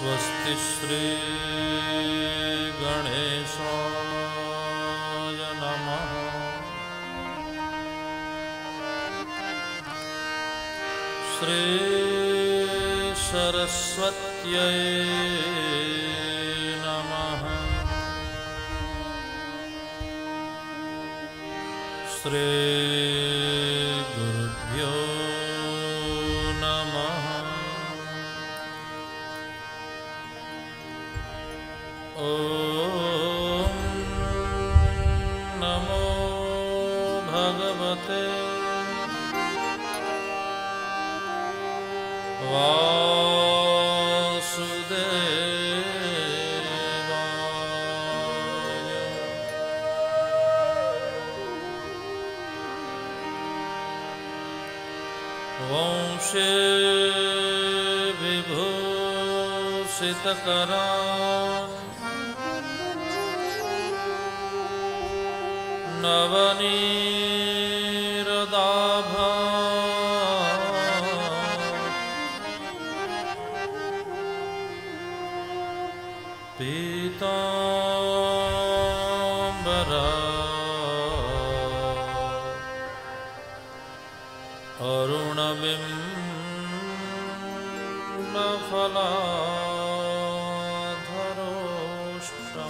स्वस्ति श्री गणेशाय नमः। श्री सरस्वत्यै नमः। श्री गुरुभ्यो नमः। ओम नमो भगवते वासुदेवाय। वंशे विभूषितकरां नवनीरदाभां पीताम्बरा अरुणबिम्बफलाधरोष्टा।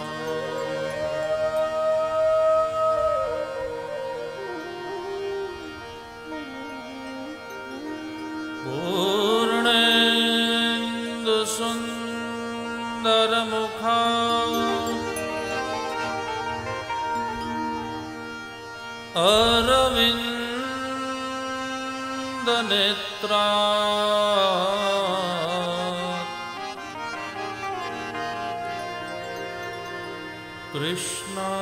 पूर्णेन्दुसुन्दरमुखा अरविन्दनेत्रा कृष्णात्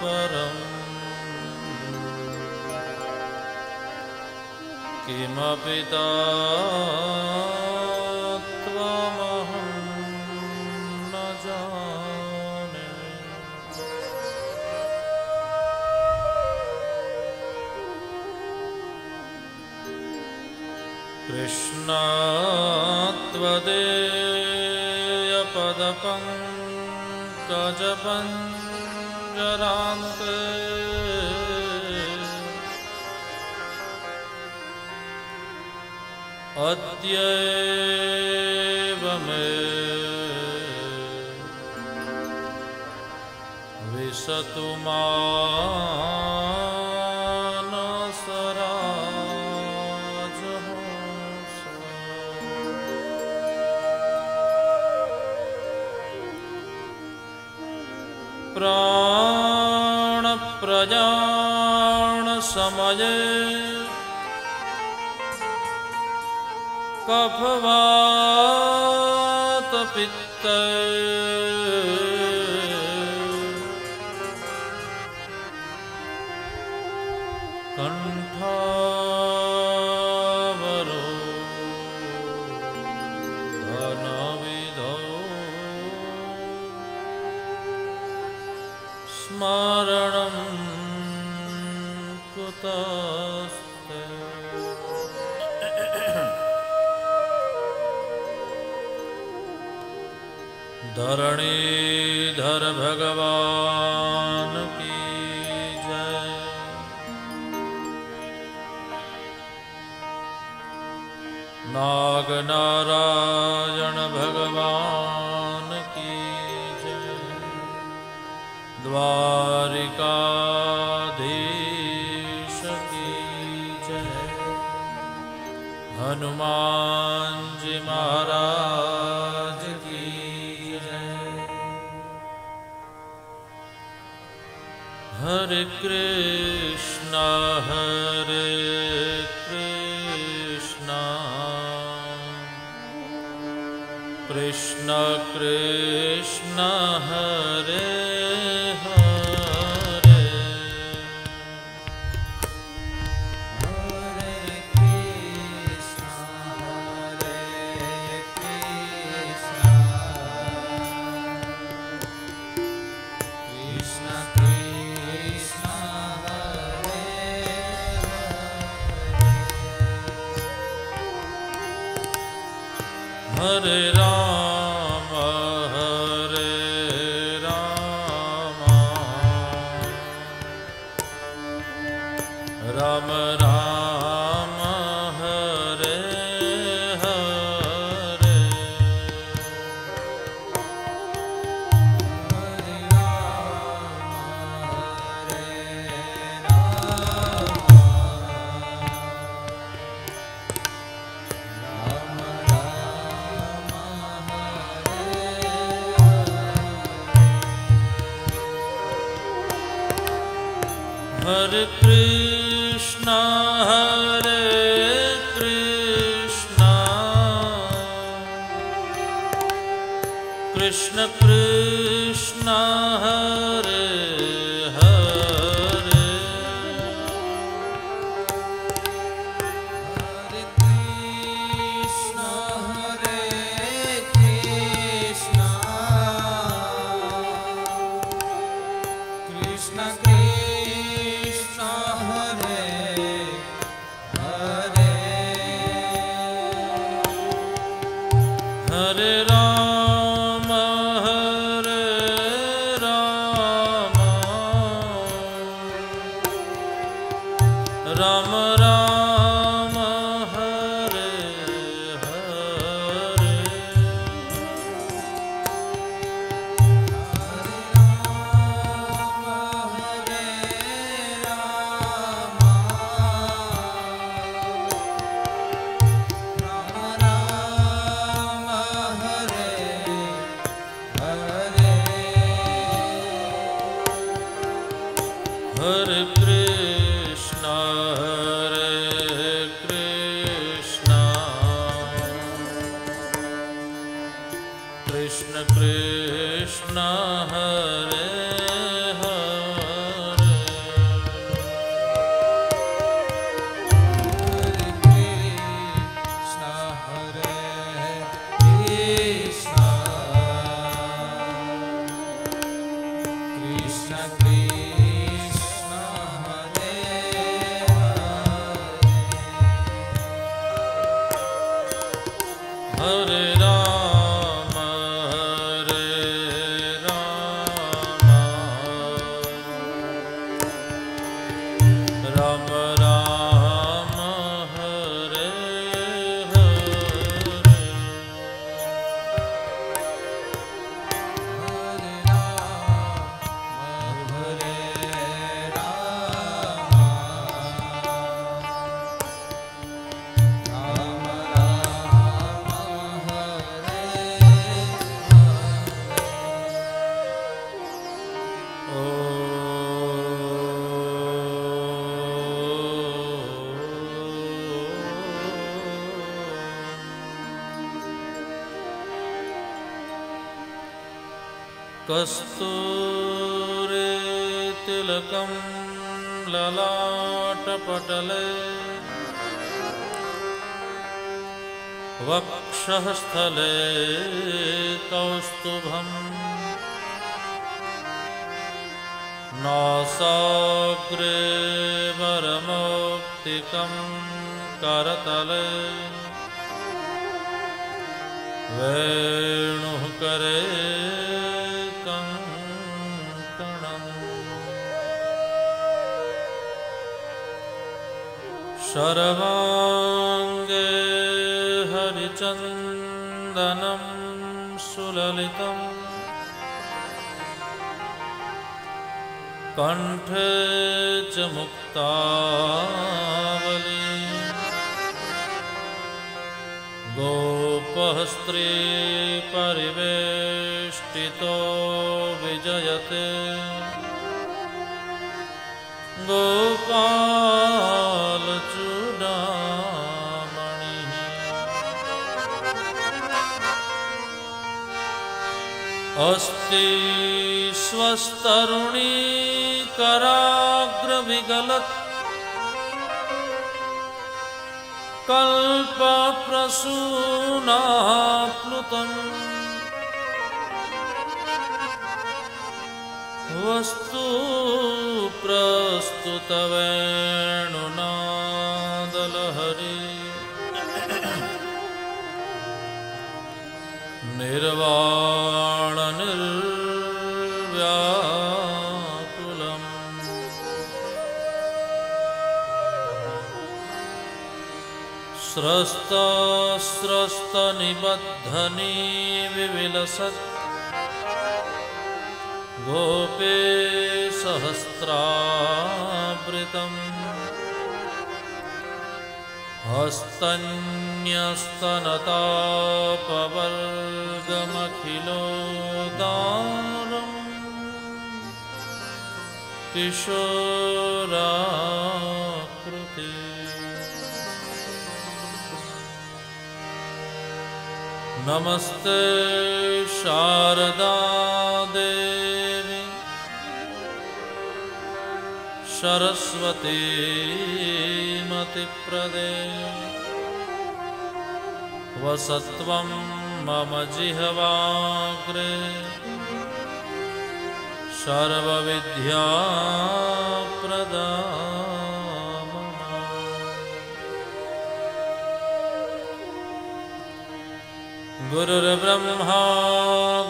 परं किमपि तत्त्वमहं न जाने। कृष्णात्वदेयपदपङ्कजपञ्जरान्ते अद्यैव मे विशतु मानसराजहंसः। प्राणप्रयाणसमये कफवातपित्ते कण्ठावरो घनविधौ स्मरणं कुतस्ते। धरणीधर भगवान की जय। नागनारायण भगवान की जय। द्वारिकाधीश की जय। हनुमान जी महाराज की जय। हरे कृष्णा कृष्ण कृष्ण हरे हरे हरे राम राम राम हरे हरे हरे कृष्णा कृष्ण कृष्ण हरे हरे हरे कृष्ण कृष्ण कृष्ण हरे हरे हरे राम राम राम हरे हरे हरे कृष्णा कृष्ण कृष्ण हरे हरे हरे राम राम राम हरे हरे कस्तूरी तिलकं ललाटपटले वक्षःस्थले कौस्तुभम् नासाग्रे वरमौक्तिकं करतले वेणुः करे सर्वांगे हरिचंदनं सुललितं कंठे च मुक्तावली गोपः स्त्री परिवेष्टितो विजयते गोपालचूडामणिः अस्ति स्वस्तरुणी कराग्रविगलत् कल्पप्रसूनाप्लुतम् वस्तु प्रस्तुतवेणुनादलहरी निर्वाण निर्व्याकुलम् स्रस्तनिबद्धनी विविलसत् गोपे सहस्रावृतम् हस्तन्यस्तनतापवर्गमखिलोदारम् किशोराकृति नमस्ते शारदा देवी सरस्वती मतिप्रदे वसत्वं मम जिह्वाग्रे सर्वविद्याप्रदा गुरुर्ब्रह्मा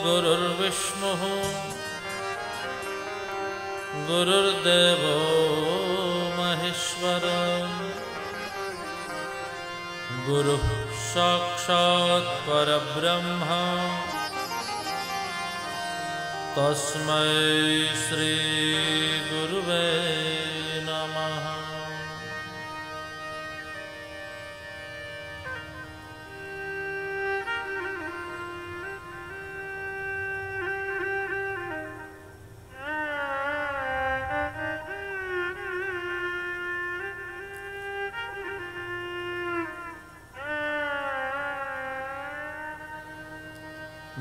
गुरुर्विष्णुः गुरुर्देवो महेश्वर गुरुः साक्षात् परब्रह्म तस्मै श्री गुरुवे नमः।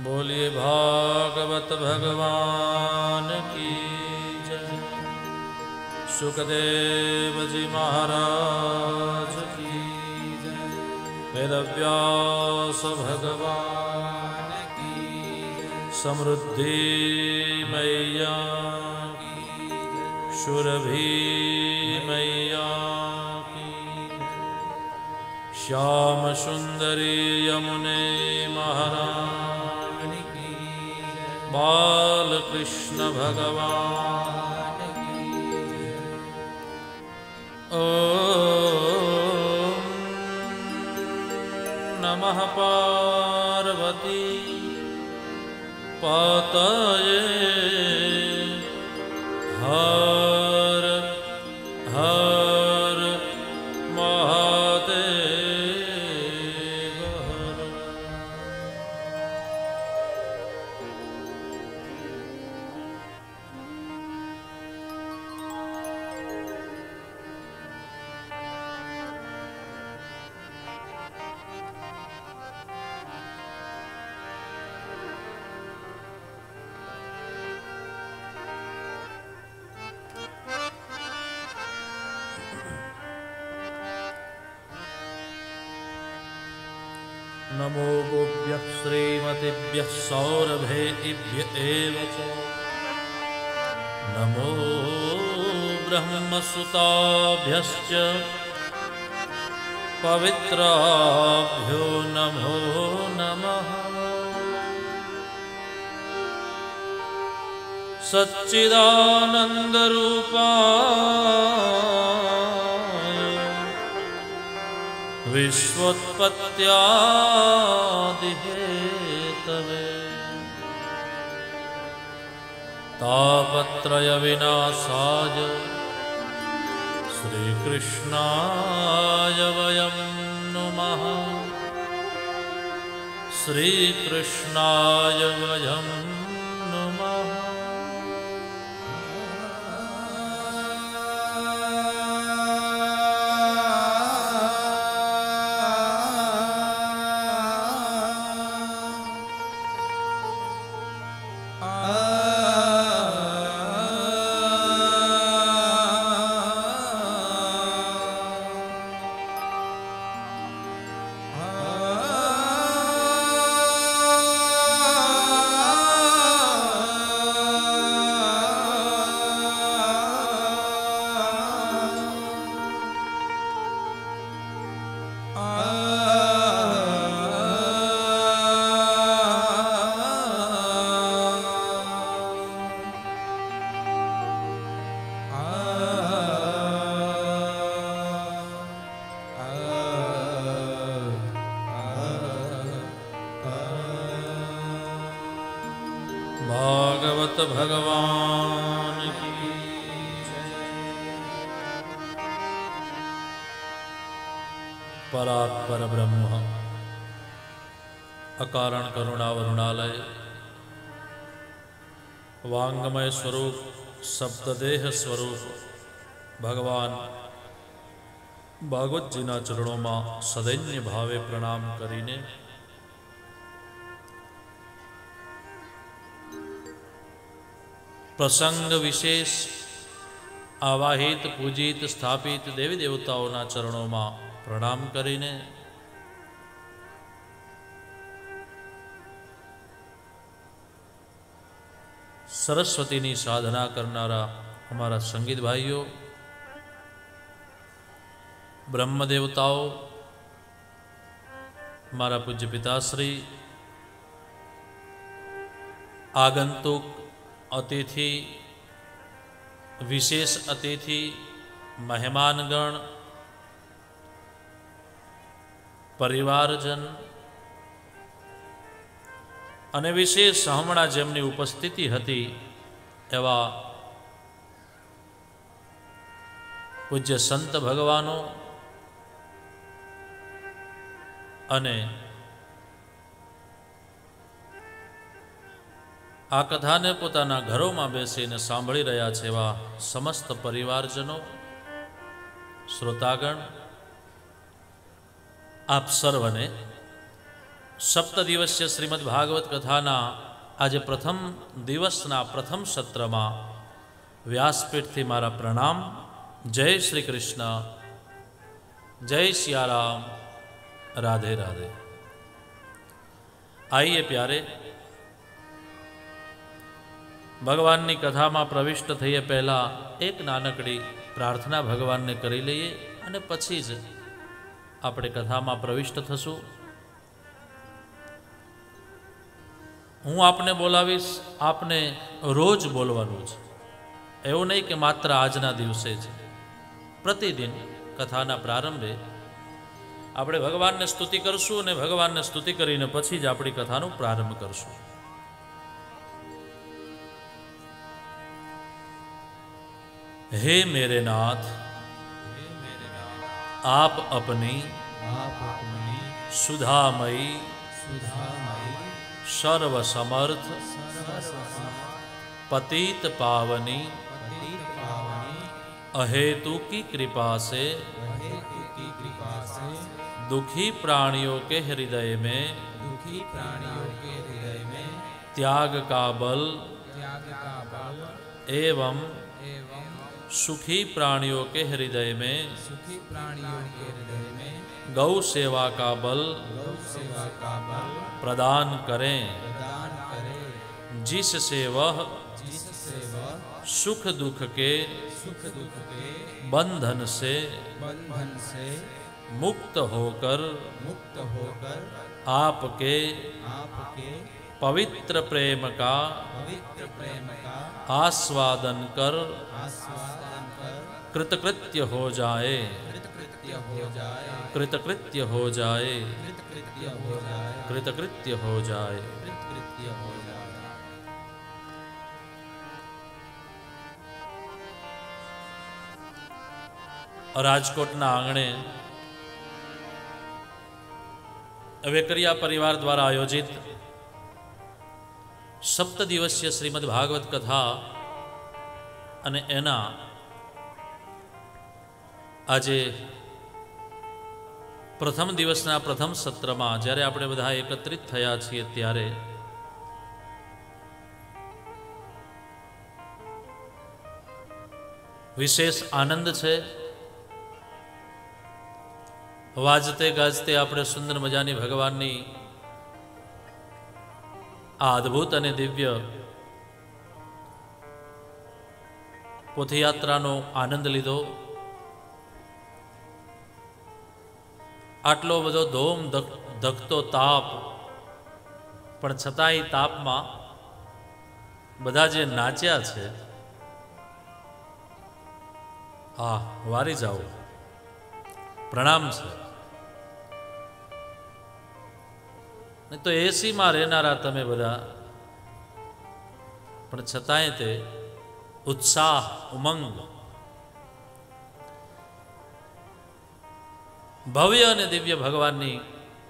बोलिए भागवत भगवान की जय। सुखदेव जी महाराज की जय। वेदव्यास भगवान की जय। समृद्धि मैया की जय। सुरभि मैया की जय। श्याम सुंदरी यमुने महाराज बाल कृष्ण भगवान की ओम नमः पार्वती पतये हर हर महादेव हर। नमो गोभ्यः श्रीमतिभ्यः सौरभेभ्य एव च। नमो ब्रह्मसुताभ्यश्च पवित्राभ्यो नमो नमः। सच्चिदानन्दरूपाय विश्वोत्पत्त्यादिहेतवे तापत्रयविनाशाय श्रीकृष्णाय वयं नुमः। श्रीकृष्णाय वयं नुमः। भागवत भगवान की। परात्पर ब्रह्म अकारण करुणावरुणालय वांगमय स्वरूप सप्तदेह स्वरूप भगवान ભાગવતજીના ચરણોમાં સદૈન્ય ભાવે પ્રણામ કરીને પ્રસંગ વિશેષ આવાહિત પૂજિત સ્થાપિત દેવી દેવતાઓના ચરણોમાં પ્રણામ કરીને સરસ્વતીની સાધના કરનારા અમારા સંગીત ભાઈઓ, બ્રહ્મ દેવતાઓ, મારા પૂજ્ય પિતાશ્રી, આગંતુક અતિથિ, વિશેષ અતિથિ, મહેમાનગણ, પરિવારજન અને વિશેષ હમણાં જેમની ઉપસ્થિતિ હતી એવા પૂજ્ય સંત ભગવાનો અને આ કથાને પોતાના ઘરોમાં બેસીને સાંભળી રહ્યા છે એવા સમસ્ત પરિવારજનો, શ્રોતાગણ, આપ સર્વને સપ્ત દિવસીય શ્રીમદ ભાગવત કથાના આજે પ્રથમ દિવસના પ્રથમ સત્રમાં વ્યાસપીઠથી મારા પ્રણામ. જય શ્રી કૃષ્ણ, જય સિયારામ, राधे राधे. आइए प्यारे, भगवान की कथा में प्रविष्ट थईए पहला एक नानकड़ी प्रार्थना भगवान ने करी लीए अने पछी ज आपणे कथा में प्रविष्ट थशुं. हूँ आपने बोलावीश, आपने रोज बोलवानुं छे. एवुं नहीं कि मात्र आजना दिवसे ज. प्रतिदिन कथाना प्रारंभे આપણે ભગવાનને સ્તુતિ કરશું અને ભગવાનને સ્તુતિ કરીને પછી જ આપણી કથાનો પ્રારંભ કરશું. हे मेरे नाथ, आप अपनी सुधामयी सर्वसमर्थ पतित पावनी अहेतु की कृपा से दुखी प्राणियों के हृदय में त्याग का बल एवं सुखी प्राणियों के हृदय में गौ सेवा का बल प्रदान करें, जिससे वह सुख दुख के बंधन से मुक्त होकर आपके पवित्र प्रेम का आस्वादन कर कृतकृत्य हो जाए, कृतकृत्य हो जाए, कृतकृत्य हो जाए. राजकोटना आंगणे वेकरिया परिवार द्वारा आयोजित सप्त दिवसीय श्रीमद भागवत कथा अने एना आजे प्रथम दिवसना प्रथम सत्र में ज्यारे आपणे बधा एकत्रित थया छीए त्यारे विशेष आनंद छे. वाजते गाजते आपणे सुंदर मजानी भगवाननी आ अद्भुत अने दिव्य पोथयात्रानो आनंद लीधो. आटलो बधो धोम धकतो ताप पण छतांय तापमां बधा जे नाच्या छे, आ वारी जाओ, प्रणाम छे. नहीं तो एसी में रहनारा तमे बधा પણ છતાંય તે ઉત્સાહ, ઉમંગ, ભવ્ય અને દિવ્ય ભગવાનની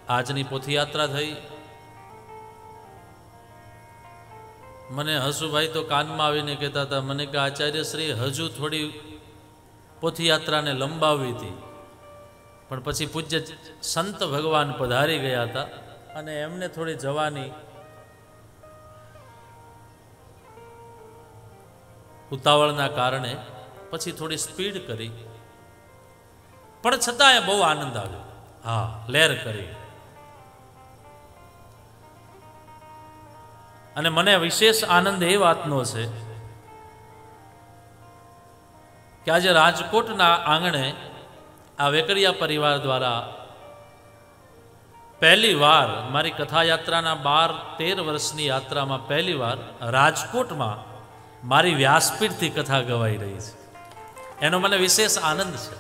આજની પોથીયાત્રા થઈ. મને હસુભાઈ તો કાનમાં આવીને કહેતા હતા, મને કે આચાર્ય શ્રી હજુ થોડી પોથીયાત્રાને લંબાવી હતી, પણ પછી પૂજ્ય સંત ભગવાન પધારી ગયા હતા અને એમને થોડી જવાની ઉતાવળના કારણે પછી થોડી સ્પીડ કરી, પણ છતાંય બહુ આનંદ આવ્યો. હા, લહેર કરી. અને મને વિશેષ આનંદ એ વાતનો છે કે આજે રાજકોટના આંગણે આ વેકરિયા પરિવાર દ્વારા પહેલી વાર મારી કથાયાત્રાના 12-13 વર્ષની યાત્રામાં પહેલી વાર રાજકોટમાં મારી વ્યાસપીઠથી કથા ગવાઈ રહી છે. એનો મને વિશેષ આનંદ છે.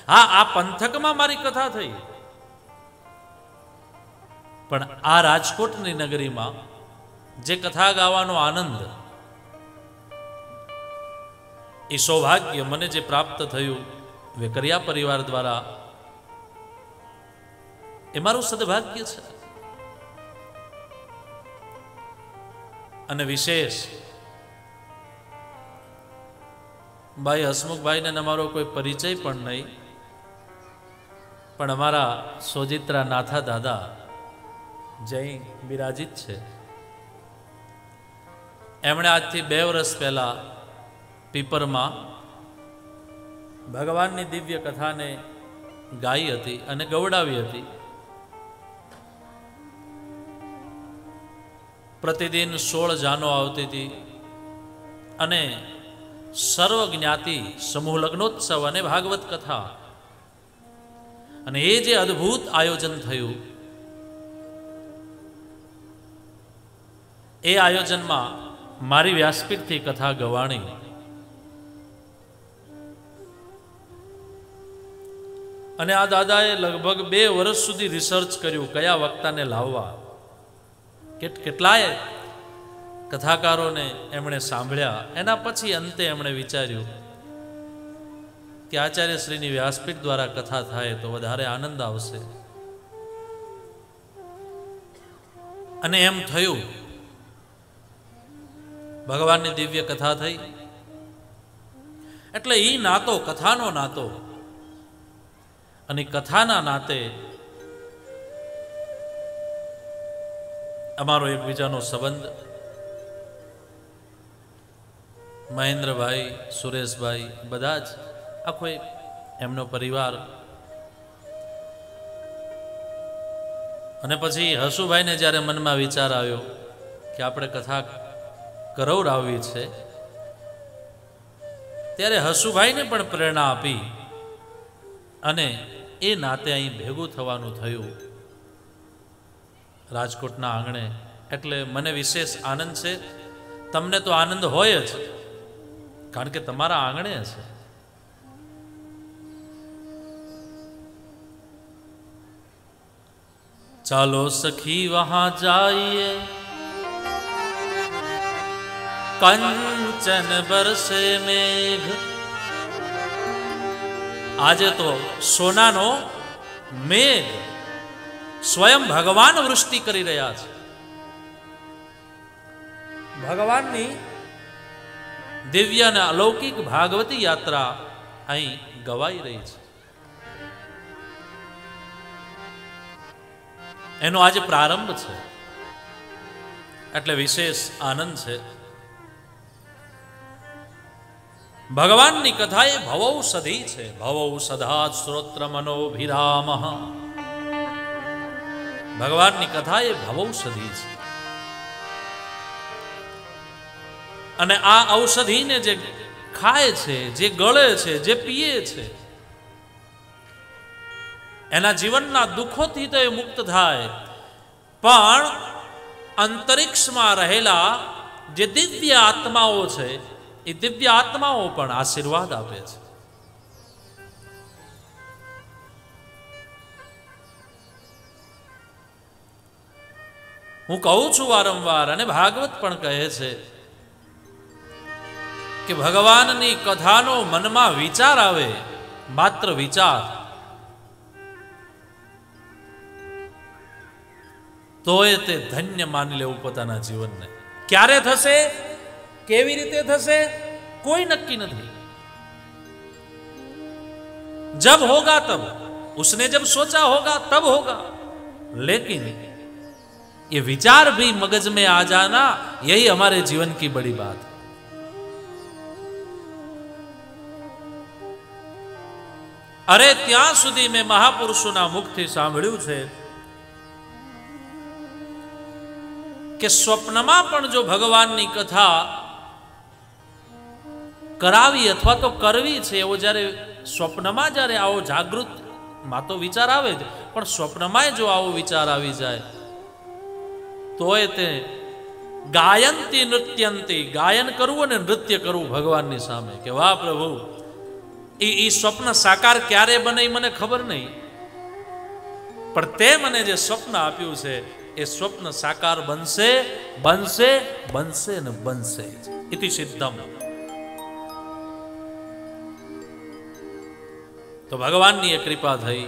હા, આ પંથકમાં મારી કથા થઈ, પણ આ રાજકોટની નગરીમાં જે કથા ગાવાનો આનંદ, એ સૌભાગ્ય મને જે પ્રાપ્ત થયું વેકરિયા પરિવાર દ્વારા, એ મારું સદભાગ્ય છે. અને વિશેષ ભાઈ હસમુખભાઈને અમારો કોઈ પરિચય પણ નહીં, પણ અમારા સોજિત્રા નાથા દાદા જૈન બિરાજિત છે. એમણે આજથી 2 વર્ષ પહેલા પીપરમાં ભગવાનની દિવ્ય કથાને ગાઈ હતી અને ગવડાવી હતી. પ્રતિદિન 16 જાનો આવતી હતી અને સર્વ જ્ઞાતિ સમૂહ લગ્નોત્સવ અને ભાગવત કથા, અને એ જે અદ્ભુત આયોજન થયું, એ આયોજનમાં મારી વ્યાસપીઠથી કથા ગવાણી. અને આ દાદાએ લગભગ 2 વર્ષ સુધી રિસર્ચ કર્યું કયા વક્તાને લાવવા. કેટલાય કથાકારોને એમણે સાંભળ્યા. એના પછી અંતે એમણે વિચાર્યું કે આચાર્ય શ્રીની વ્યાસપીઠ દ્વારા કથા થાય તો વધારે આનંદ આવશે. અને એમ થયું. ભગવાનની દિવ્ય કથા થઈ. એટલે એ નાતો, કથાનો નાતો, અને કથાના નાતે અમારો એકબીજાનો સંબંધ. મહેન્દ્રભાઈ, સુરેશભાઈ, બધા જ આખો એમનો પરિવાર. અને પછી હસુભાઈને જ્યારે મનમાં વિચાર આવ્યો કે આપણે કથા કરવડાવવી છે, ત્યારે હસુભાઈને પણ પ્રેરણા આપી અને એ નાતે અહીં ભેગું થવાનું થયું રાજકોટના આંગણે. એટલે મને વિશેષ આનંદ છે. તમને તો આનંદ હોય જ, કારણ કે તમારા આંગણે છે. ચાલો સખી વહાં જાઈએ, કંચન બરસે મેઘ. આજે તો સોનાનો મેઘ સ્વયં ભગવાન વૃષ્ટિ કરી રહ્યા છે. ભગવાનની દિવ્ય અને અલૌકિક ભાગવતી યાત્રા અહીં ગવાઈ રહી છે. એનો આજે પ્રારંભ છે, એટલે વિશેષ આનંદ છે. ભગવાનની કથા એ ભવૌષધી છે. ભવૌષધાત શ્રોત્ર મનોભિરામ. ભગવાનની કથા એ ભવૌષધી છે. અને આ ઔષધિને જે ખાય છે, જે ગળે છે, જે પીએ છે, એના જીવનના દુઃખોથી તો એ મુક્ત થાય, પણ અંતરિક્ષમાં રહેલા જે દિવ્ય આત્માઓ છે, એ દિવ્ય આત્માઓ પણ આશીર્વાદ આપે છે. હું કહું છું વારંવાર, અને ભાગવત પણ કહે છે કે ભગવાનની કથાનો મનમાં વિચાર આવે, માત્ર વિચાર, તોય તે ધન્ય માની લેવું પોતાના જીવનને. ક્યારે થશે, કેવી રીતે થશે, કોઈ નક્કી નથી. जब होगा तब, उसने जब सोचा होगा तब होगा, लेकिन ये विचार भी मगज में आ जाना, यही हमारे जीवन की बड़ी बात है. अरे ત્યાં સુધી મેં મહાપુરુષોના મુખથી સાંભળ્યું છે કે સ્વપ્નમાં પણ જો ભગવાનની કથા કરાવી અથવા તો કરવી છે, એવો જ્યારે સ્વપ્નમાં જ્યારે આવો જાગૃત માં તો વિચાર આવે જ, પણ સ્વપ્નમાં જો આવો વિચાર આવી જાય તોય તે ગાયંતી નૃત્યંતી, ગાયન કરવું અને નૃત્ય કરવું ભગવાનની સામે કે વાહ પ્રભુ, એ સ્વપ્ન સાકાર ક્યારે બને મને ખબર નહીં, પણ તે મને જે સ્વપ્ન આપ્યું છે એ સ્વપ્ન સાકાર બનશે, બનશે, બનશે ને બનશે. ઇતિ સિદ્ધમ. તો ભગવાનની એ કૃપા થઈ,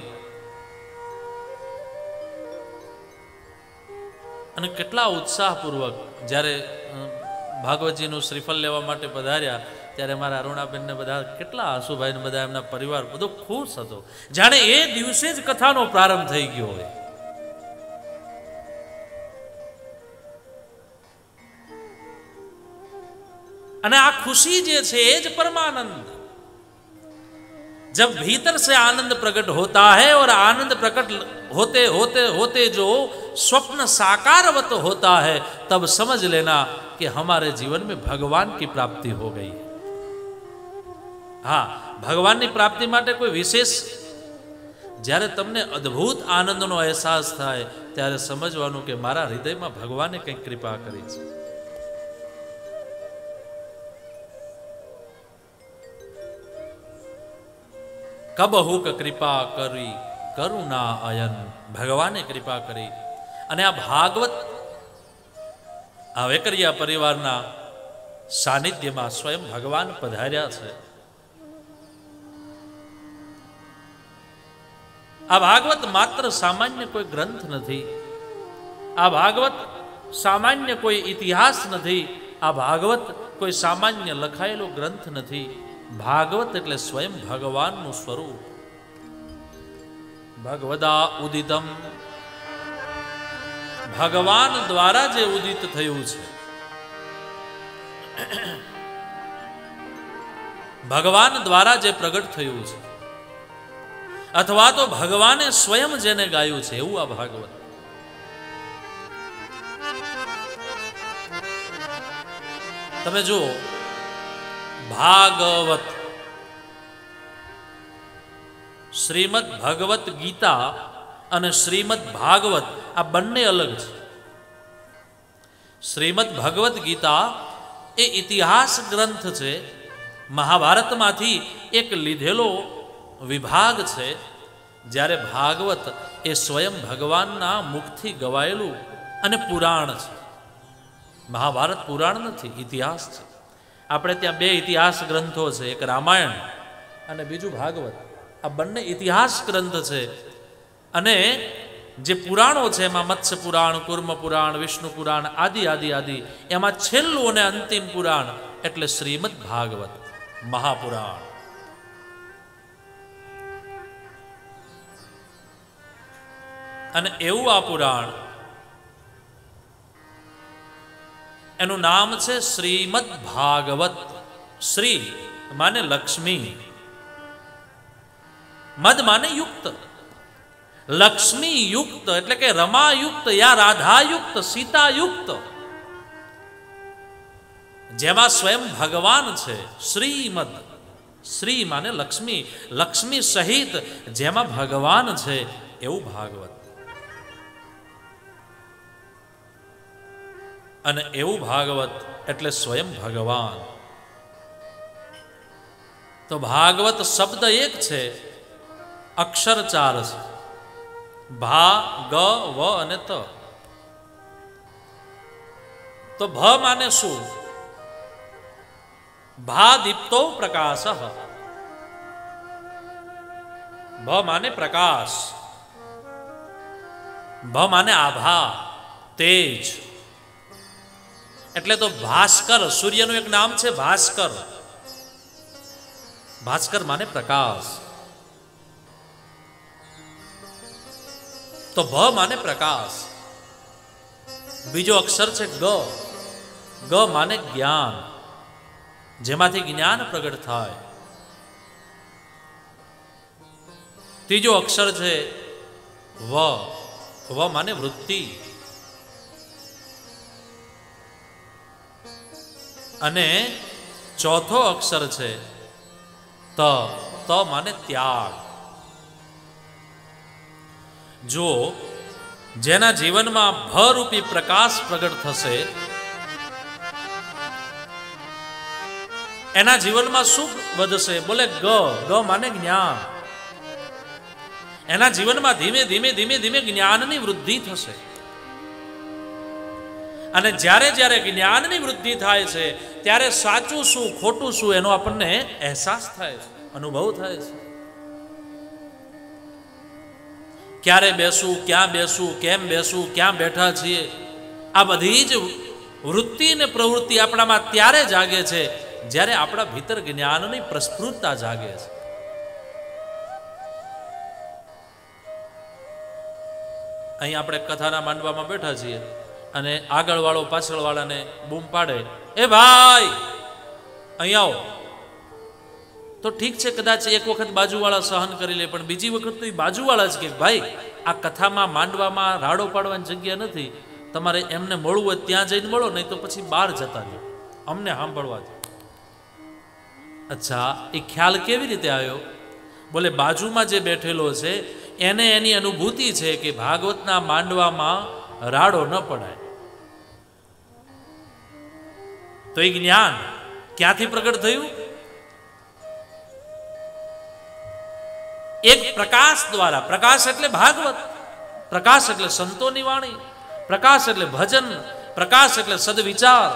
અને કેટલા ઉત્સાહપૂર્વક જ્યારે ભાગવતજીનું શ્રીફળ લેવા માટે પધાર્યા ત્યારે મારા અરુણાબેનને બધા કેટલા આસુભાઈને બધા એમના પરિવાર બધો ખુશ હતો, જાણે એ દિવસે જ કથાનો પ્રારંભ થઈ ગયો હોય. અને આ ખુશી જે છે એ જ પરમાનंद. जब भीतर से आनंद प्रकट होता है और आनंद प्रकट होते होते होते जो स्वप्न साकारवत होता है, तब समझ लेना कि हमारे जीवन में भगवान की प्राप्ति हो गई है. हाँ, भगवान की प्राप्ति माटे कोई विशेष જ્યારે તમને અદ્ભુત આનંદનો અહેસાસ થાય ત્યારે સમજવાનું કે મારા હૃદયમાં ભગવાને કંઈક કૃપા કરી છે. કબહુક કૃપા કરી કરુણા અયન, ભગવાને કૃપા કરી. અને આ ભાગવત આ વેકરિયા પરિવારના સાનિધ્યમાં સ્વયં ભગવાન પધાર્યા છે. આ ભાગવત માત્ર સામાન્ય કોઈ ગ્રંથ નથી, આ ભાગવત સામાન્ય કોઈ ઇતિહાસ નથી, આ ભાગવત કોઈ સામાન્ય લખાયેલો ગ્રંથ નથી. ભાગવત એટલે સ્વયં ભગવાનનું સ્વરૂપ. ભગવદા ઉદિતમ, ભગવાન દ્વારા જે ઉદિત થયું છે, ભગવાન દ્વારા જે પ્રગટ થયું છે, અથવા તો ભગવાને સ્વયં જેને ગાયું છે, એવું આ ભાગવત. તમે જુઓ, ભાગવત, શ્રીમદ ભગવત ગીતા અને શ્રીમદ ભાગવત આ બંને અલગ છે. શ્રીમદ ભગવત ગીતા એ ઇતિહાસ ગ્રંથ છે, મહાભારતમાંથી એક લીધેલો વિભાગ છે, જ્યારે ભાગવત એ સ્વયં ભગવાનના મુખથી ગવાયેલું અને પુરાણ છે. મહાભારત પુરાણ નથી, ઇતિહાસ છે. આપણે ત્યાં બે ઇતિહાસ ગ્રંથો છે, એક રામાયણ અને બીજું ભાગવત. આ બંને ઇતિહાસ ગ્રંથ છે. અને જે પુરાણો છે એમાં મત્સ્ય પુરાણ, કુર્મ પુરાણ, વિષ્ણુ પુરાણ આદિ આદિ આદિ, એમાં છેલ્લું અને અંતિમ પુરાણ એટલે શ્રીમદ ભાગવત મહાપુરાણ. અને એવું આ પુરાણ, એનું નામ છે શ્રીમદ ભાગવત. શ્રી માને લક્ષ્મી, મદ માને યુક્ત, લક્ષ્મી યુક્ત એટલે કે રમાયુક્ત યા રાધાયુક્ત, સીતાયુક્ત, જેમાં સ્વયં ભગવાન છે. શ્રીમદ, શ્રી માને લક્ષ્મી, લક્ષ્મી સહિત જેમાં ભગવાન છે એવું ભાગવત. અને એવું ભાગવત એટલે સ્વયં ભગવાન. તો ભાગવત શબ્દ એક છે, અક્ષર ચાર છે, ભા, ગ, વ અને ત. તો ભ માને શું? ભા દીપ્તો પ્રકાશ. ભ માને પ્રકાશ, ભ માને આભા, તેજ. એટલે તો ભાસ્કર, સૂર્યનું એક નામ છે ભાસ્કર. ભાસ્કર માને પ્રકાશ. તો ભ માને પ્રકાશ. બીજો અક્ષર છે ગ. ગ માને જ્ઞાન, જેમાંથી જ્ઞાન પ્રગટ થાય. ત્રીજો અક્ષર છે વ. વ માને વૃત્તિ. અને ચોથો અક્ષર છે ત. ત માને ત્યાગ. જો જેના જીવનમાં ભરૂપી પ્રકાશ પ્રગટ થશે, એના જીવનમાં શું વધશે? બોલે ગ. ગ માને જ્ઞાન. એના જીવનમાં ધીમે ધીમે ધીમે ધીમે જ્ઞાનની વૃદ્ધિ થશે. અને જ્યારે જ્યારે જ્ઞાનની વૃદ્ધિ થાય છે, ત્યારે સાચું શું ખોટું શું એનો આપણને અહેસાસ થાય છે, અનુભવ થાય છે. ક્યારે બેસવું, ક્યાં બેસવું, કેમ બેસવું, ક્યાં બેઠા છીએ, આ બધી જ વૃત્તિ ને પ્રવૃત્તિ આપણામાં ત્યારે જાગે છે જ્યારે આપણા ભીતર જ્ઞાનની પ્રસ્ફુટતા જાગે છે. અહીં આપણે કથાના માંડવામાં બેઠા છીએ અને આગળવાળો પાછળવાળાને બૂમ પાડે, એ ભાઈ અહીં આવો, તો ઠીક છે, કદાચ એક વખત બાજુવાળા સહન કરી લે, પણ બીજી વખત તો એ બાજુવાળા જ કે ભાઈ આ કથામાં માંડવામાં રાડો પાડવાની જગ્યા નથી, તમારે એમને મળવું હોય ત્યાં જઈને મળો, નહીં તો પછી બહાર જતા રહો, અમને સાંભળવા દો. અચ્છા, એ ખ્યાલ કેવી રીતે આવ્યો? બોલે બાજુમાં જે બેઠેલો છે એને એની અનુભૂતિ છે કે ભાગવતના માંડવામાં રાડો ન પડાય. તો એ જ્ઞાન ક્યાંથી પ્રગટ થયું? એક પ્રકાશ દ્વારા. પ્રકાશ એટલે ભાગવત, પ્રકાશ એટલે સંતોની વાણી, પ્રકાશ એટલે ભજન, પ્રકાશ એટલે સદવિચાર.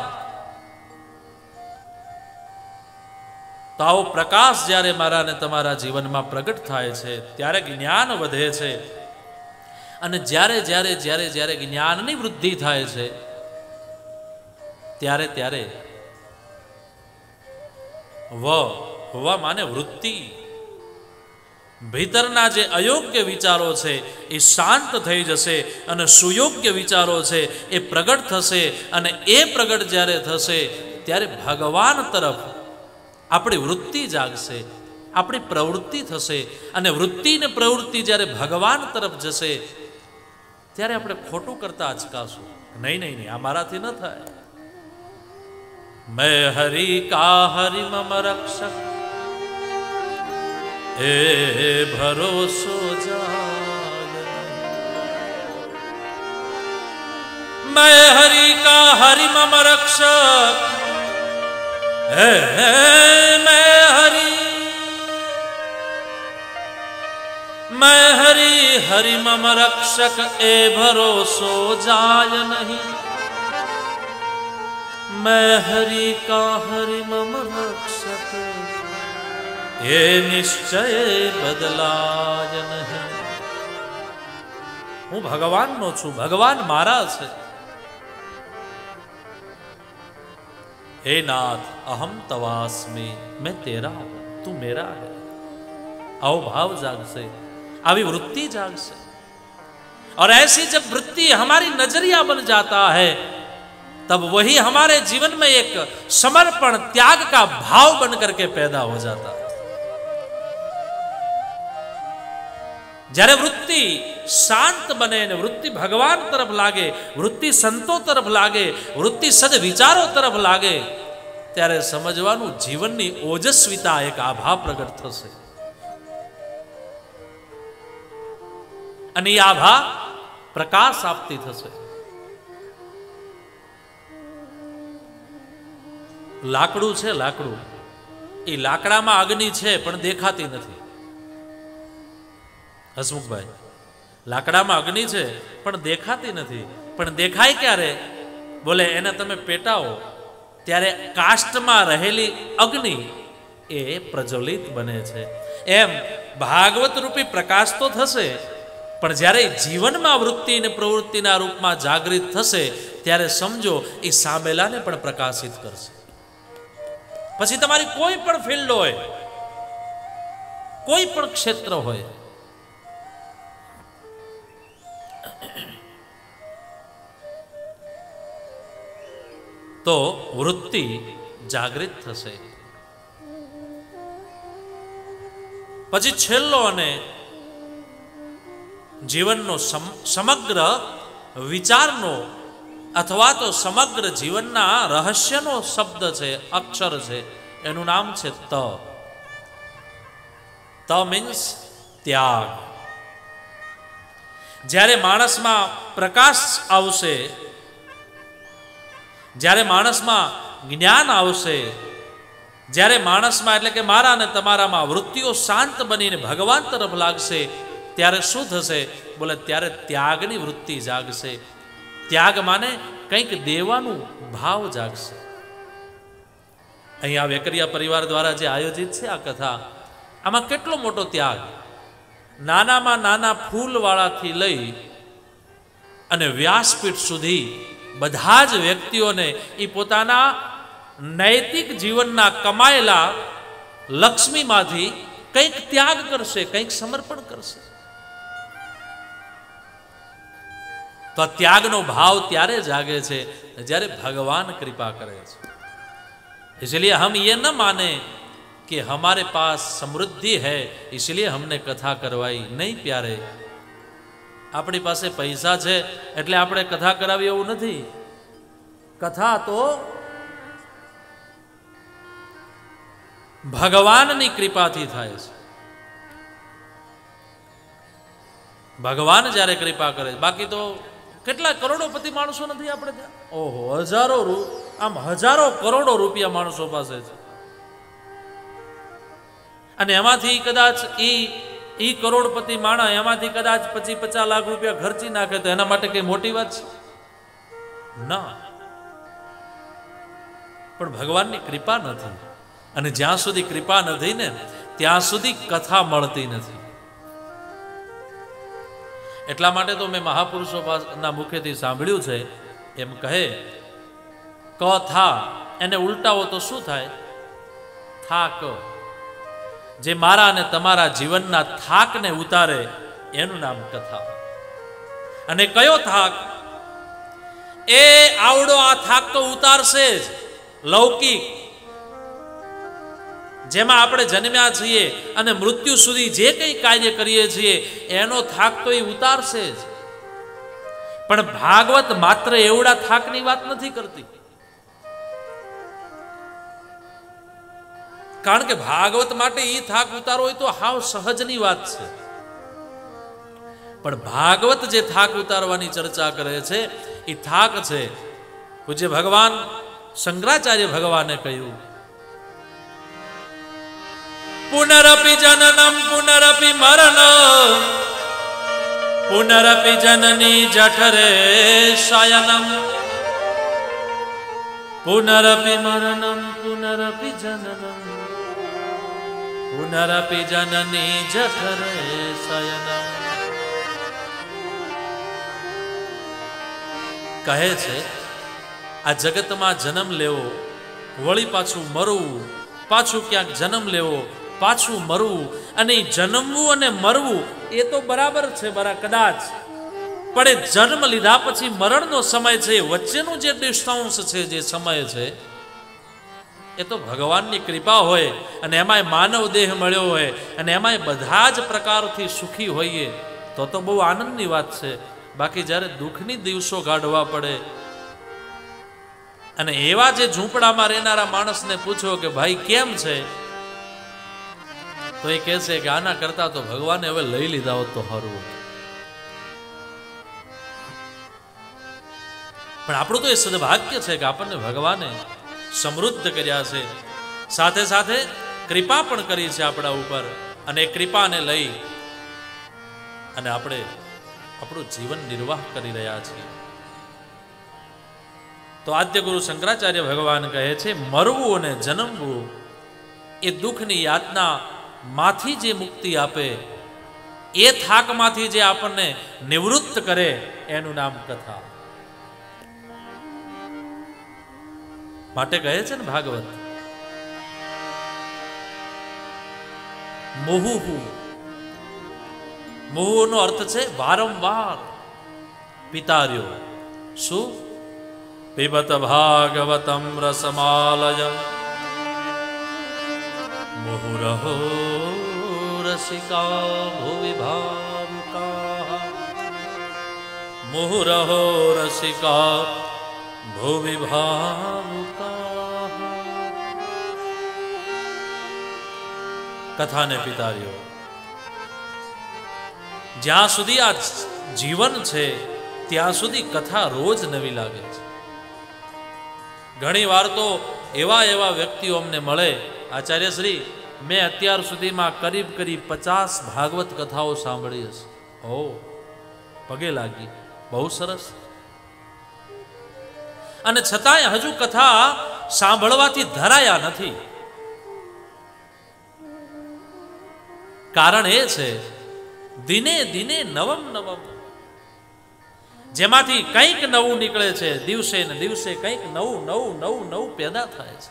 તો આવો પ્રકાશ જ્યારે મારા ને તમારા જીવનમાં પ્રગટ થાય છે ત્યારે જ્ઞાન વધે છે. અને જ્યારે જ્યારે જ્યારે જ્યારે જ્ઞાનની વૃદ્ધિ થાય છે ત્યારે ત્યારે વ માને વૃત્તિ. ભીતરના જે અયોગ્ય વિચારો છે એ શાંત થઈ જશે અને સુયોગ્ય વિચારો છે એ પ્રગટ થશે. અને એ પ્રગટ જ્યારે થશે ત્યારે ભગવાન તરફ આપણી વૃત્તિ જાગશે, આપણી પ્રવૃત્તિ થશે. અને વૃત્તિ ને પ્રવૃત્તિ જ્યારે ભગવાન તરફ જશે ત્યારે આપણે ખોટું કરતા અચકાશું. નહીં નહીં નહીં, આ મારાથી ન થાય. મેં હરિ કા હરિ મમ રક્ષક એ ભરોસો જાગ. મેં હરિ કા હરિ મમ રક્ષક હે मैं हरि हरि मम रक्षक ए भरोसो जाय नहीं. मैं हरि का हरि मम रक्षक ये निश्चय बदलाय नहीं. હું ભગવાનનો છું, ભગવાન મારા છે. हे नाथ अहम तवास्मि, मैं तेरा हूं, तू मेरा है. आओ भाव जागसे, आवी वृत्ति जागसे. और ऐसी जब वृत्ति हमारी नजरिया बन जाता है तब वही हमारे जीवन में एक समर्पण त्याग का भाव बन करके पैदा हो जाता है. જ્યારે વૃત્તિ શાંત બને ને વૃત્તિ ભગવાન તરફ લાગે, વૃત્તિ સંતો તરફ લાગે, વૃત્તિ સદવિચારો તરફ લાગે, ત્યારે સમજવાનું જીવનની ઓજસ્વીતા એક આભા પ્રગટ થશે. અને એ આભા પ્રકાશ આપતી થશે. લાકડું છે, લાકડું, એ લાકડામાં અગ્નિ છે પણ દેખાતી નથી. હસમુખભાઈ, લાકડામાં અગ્નિ છે પણ દેખાતી નથી. પણ દેખાય ક્યારે? બોલે એને તમે પેટાવો ત્યારે કાષ્ટમાં રહેલી અગ્નિ એ પ્રજ્વલિત બને છે. એમ ભાગવત રૂપી પ્રકાશ તો થશે, પણ જ્યારે જીવનમાં વૃત્તિ અને પ્રવૃત્તિના રૂપમાં જાગૃત થશે ત્યારે સમજો એ સામેલાને પણ પ્રકાશિત કરશે. પછી તમારી કોઈ પણ ફિલ્ડ હોય, કોઈ પણ ક્ષેત્ર હોય, તો વૃત્તિ જાગૃત થશે. પછી છેલ્લો અને જીવનનો સમગ્ર વિચારનો અથવા તો સમગ્ર જીવનના રહસ્યનો શબ્દ છે, અક્ષર છે, એનું નામ છે ત. ત મીન્સ ત્યાગ. જ્યારે માણસમાં પ્રકાશ આવશે, જ્યારે માણસમાં જ્ઞાન આવશે, જ્યારે માણસમાં એટલે કે મારા અને તમારામાં વૃત્તિઓ શાંત બનીને ભગવાન તરફ લાગશે ત્યારે શું થશે? બોલે ત્યારે ત્યાગની વૃત્તિ જાગશે. ત્યાગ માને કંઈક દેવાનું ભાવ જાગશે. અહીંયા વેકરિયા પરિવાર દ્વારા જે આયોજિત છે આ કથા, આમાં કેટલો મોટો ત્યાગ! નાનામાં નાના ફૂલવાળાથી લઈ અને વ્યાસપીઠ સુધી બધા જ વ્યક્તિઓને એ પોતાના નૈતિક જીવનના કમાયેલા લક્ષ્મીમાંથી કંઈક ત્યાગ કરશે, કંઈક સમર્પણ કરશે. તો આ ત્યાગનો ભાવ ત્યારે જાગે છે જ્યારે ભગવાન કૃપા કરે છે. इसलिए हम ये न माने कि हमारे पास समृद्धि है इसलिए हमने कथा करवाई. नहीं प्यारे, આપણી પાસે પૈસા છે એટલે આપણે કથા કરાવી એવું નથી. કથા તો ભગવાનની કૃપાથી થાય છે. ભગવાન જ્યારે કૃપા કરે, બાકી તો કેટલા કરોડોપતિ માણસો નથી આપણે ત્યાં. ઓહો, હજારો કરોડો રૂપિયા માણસો પાસે છે. અને એમાંથી કદાચ ઈ કરોડપતિ માણસ એમાંથી કદાચ 50 લાખ રૂપિયા ખર્ચી નાખે તો એના માટે કઈ મોટી વાત છે? ના. પણ ભગવાનની કૃપા નથી, અને જ્યાં સુધી કૃપા નથી ને ત્યાં સુધી કથા મળતી નથી. એટલા માટે તો મેં મહાપુરુષોના મુખેથી સાંભળ્યું છે, એમ કહે કથા, એને ઉલટાવો તો શું થાય? થાક. જે મારા અને તમારા જીવનના થાકને ઉતારે એનું નામ કથા. અને કયો થાક? એ આવડો આ થાક તો ઉતારશે જ. લૌકિક, જેમાં આપણે જન્મ્યા છીએ અને મૃત્યુ સુધી જે કંઈ કાર્ય કરીએ છીએ એનો થાક તો એ ઉતારશે જ. પણ ભાગવત માત્ર એવડા થાકની વાત નથી કરતી. કારણ કે ભાગવત માટે એ થાક ઉતારો હોય તો હાવ સહજની વાત છે. પણ ભાગવત જે થાક ઉતારવાની ચર્ચા કરે છે એ થાક છે. પૂજ્ય ભગવાન શંકરાચાર્ય ભગવાને કહ્યું, પુનરપી જનનમ પુનરપી મરણમ પુનરપી જનની જઠરે શયનમ પુનરપી મરણમ પુનરપી જનનમ પુનરપી જનની જઠરે શયનમ. કહે છે આ જગતમાં જન્મ લેવો, વળી પાછું મરવું, પાછું ક્યાંક જન્મ લેવો, પાછું મરવું, અને જન્મવું અને મરવું એ તો બરાબર છે, કદાચ. પણ એ જન્મ લીધા પછી મરણનો સમય છે, વચ્ચેનું જે ડિસ્ટન્સ છે, જે સમય છે, એ તો ભગવાનની કૃપા હોય અને એમાંય માનવ દેહ મળ્યો હોય અને એમાંય બધા જ પ્રકારથી સુખી હોઈએ તો બહુ આનંદની વાત છે. બાકી જ્યારે દુઃખની દિવસો કાઢવા પડે અને એવા જે ઝૂંપડામાં રહેનારા માણસને પૂછો કે ભાઈ કેમ છે, તો એ કહે છે કે આના કરતા તો ભગવાને હવે લઈ લીધા હોત તો સારું. પણ આપણું તો એ સદભાગ્ય છે કે આપણને ભગવાને સમૃદ્ધ કર્યા છે, સાથે સાથે કૃપા પણ કરી છે આપણા ઉપર, અને એ કૃપાને લઈ અને આપણે આપણું જીવન નિર્વાહ કરી રહ્યા છીએ. તો આદ્ય ગુરુ શંકરાચાર્ય ભગવાન કહે છે, મરવું અને જન્મવું એ દુઃખની યાતના માંથી જે મુક્તિ આપે, એ થાકમાંથી જે આપણને નિવૃત્ત કરે, એનું નામ કથા. માટે કહે છે ને ભાગવત, મુહુહુ. મુહુનો અર્થ છે વારંવાર. પિતાર્યો શું? પિબત ભાગવતમ રસમાલયમ મુહુરહો રસિકા ભુવિ ભાવુકા. મુહુરહો રસિકા ભુવિ ભાવુકા. કથાને પિતાર્યો. જ્યાં સુધી આ જીવન છે ત્યાં સુધી કથા રોજ નવી લાગે છે. ઘણી વાર તો એવા એવા વ્યક્તિઓ અમને મળે, આચાર્ય શ્રી, મેં અત્યાર સુધીમાં કરીબ 50 ભાગવત કથાઓ સાંભળી હશે. ઓ, પગે લાગી, બહુ સરસ. અને છતાંય હજુ કથા સાંભળવાથી ધરાયા નથી. કારણ એ છે, દિને દિને નવમ નવમ, જેમાંથી કંઈક નવું નીકળે છે. દિવસે ને દિવસે કંઈક નવું નવું નવું નવું પેદા થાય છે.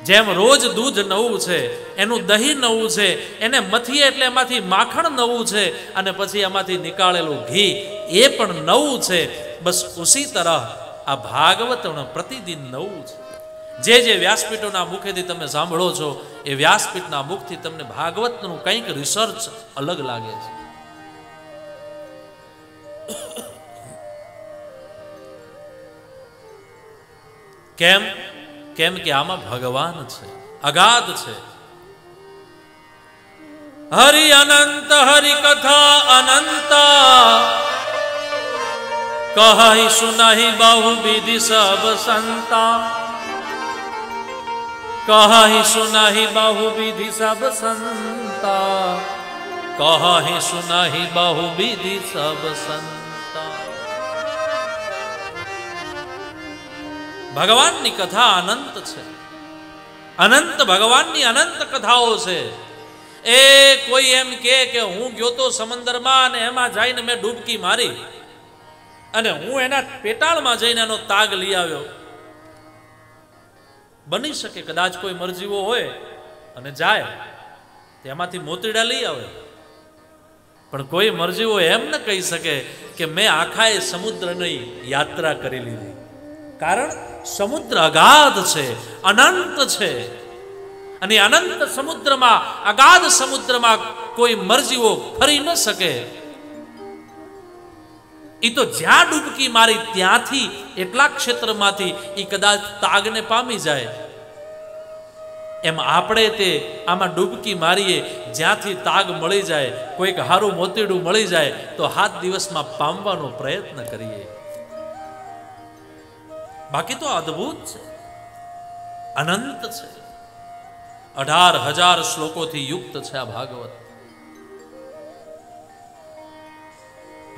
જેમ રોજ દૂધ નવું છે, એનું દહીં નવું છે, એને મથીએ એટલે એમાંથી માખણ નવું છે, અને પછી એમાંથી નીકાળેલું ઘી એ પણ નવું છે. બસ ઉસી તરહ આ ભાગવત પ્રતિદિન નવું છે. જે વ્યાસપીઠોના મુખેથી તમે સાંભળો છો, એ વ્યાસપીઠના મુખથી તમને ભાગવતનું કંઈક રિસર્ચ અલગ લાગે છે. કેમ? કેમ કે આમાં ભગવાન છે, અગાધ છે. હરિ અનંત હરિ કથા અનંતા, કહી સુનાહી બહુ વિધિ સબ સંતા. કહી સુનાહી બહુ વિધિ સબ સંતા. કહી સુનાહી બહુ વિધિ સબ સંતા. ભગવાનની કથા અનંત છે. અનંત ભગવાનની અનંત કથાઓ છે. એ કોઈ એમ કે હું ગયો તો સમંદરમાં અને એમાં જઈને મેં ડૂબકી મારી અને હું એના પેટાળમાં જઈને એનો તાગ લઈ આવ્યો. બની શકે કદાચ કોઈ મરજીવો હોય અને જાય તેમાંથી મોતીડા લઈ આવે, પણ કોઈ મરજીવો એમ ન કહી શકે કે મેં આખા એ સમુદ્રની યાત્રા કરી લીધી. કારણ સમુદ્ર અગાધ છે, અનંત છે. અને અનંત સમુદ્રમાં, અગાધ સમુદ્રમાં કોઈ મરજીવો ફરી ન શકે. એ તો જ્યાં ડૂબકી મારી ત્યાંથી, એટલા ક્ષેત્રમાંથી એ કદાચ તાગને પામી જાય. એમ આપણે તે આમાં ડૂબકી મારીએ, જ્યાંથી તાગ મળી જાય, કોઈક હારું મોતીડું મળી જાય તો 7 દિવસમાં પામવાનો પ્રયત્ન કરીએ. બાકી તો અદ્ભુત છે, અનંત છે. 18,000 શ્લોકોથી યુક્ત છે આ ભાગવત.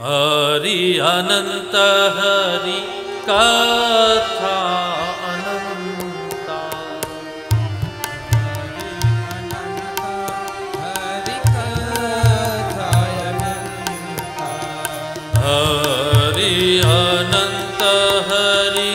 હરિ અનંત હરિ કથા અનંતા. હરિ અનંત હરિ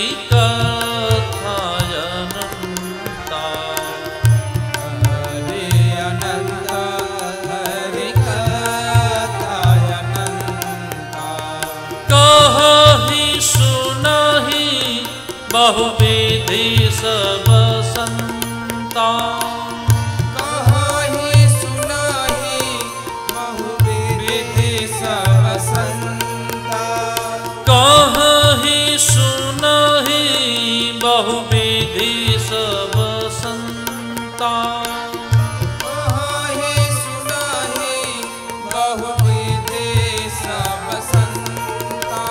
बहुविधि सब संता. कहहि सुनहि बहुविधि सब संता. कहहि सुनहि बहुविधि सब संता. कहहि सुनहि बहुविधि सब संता.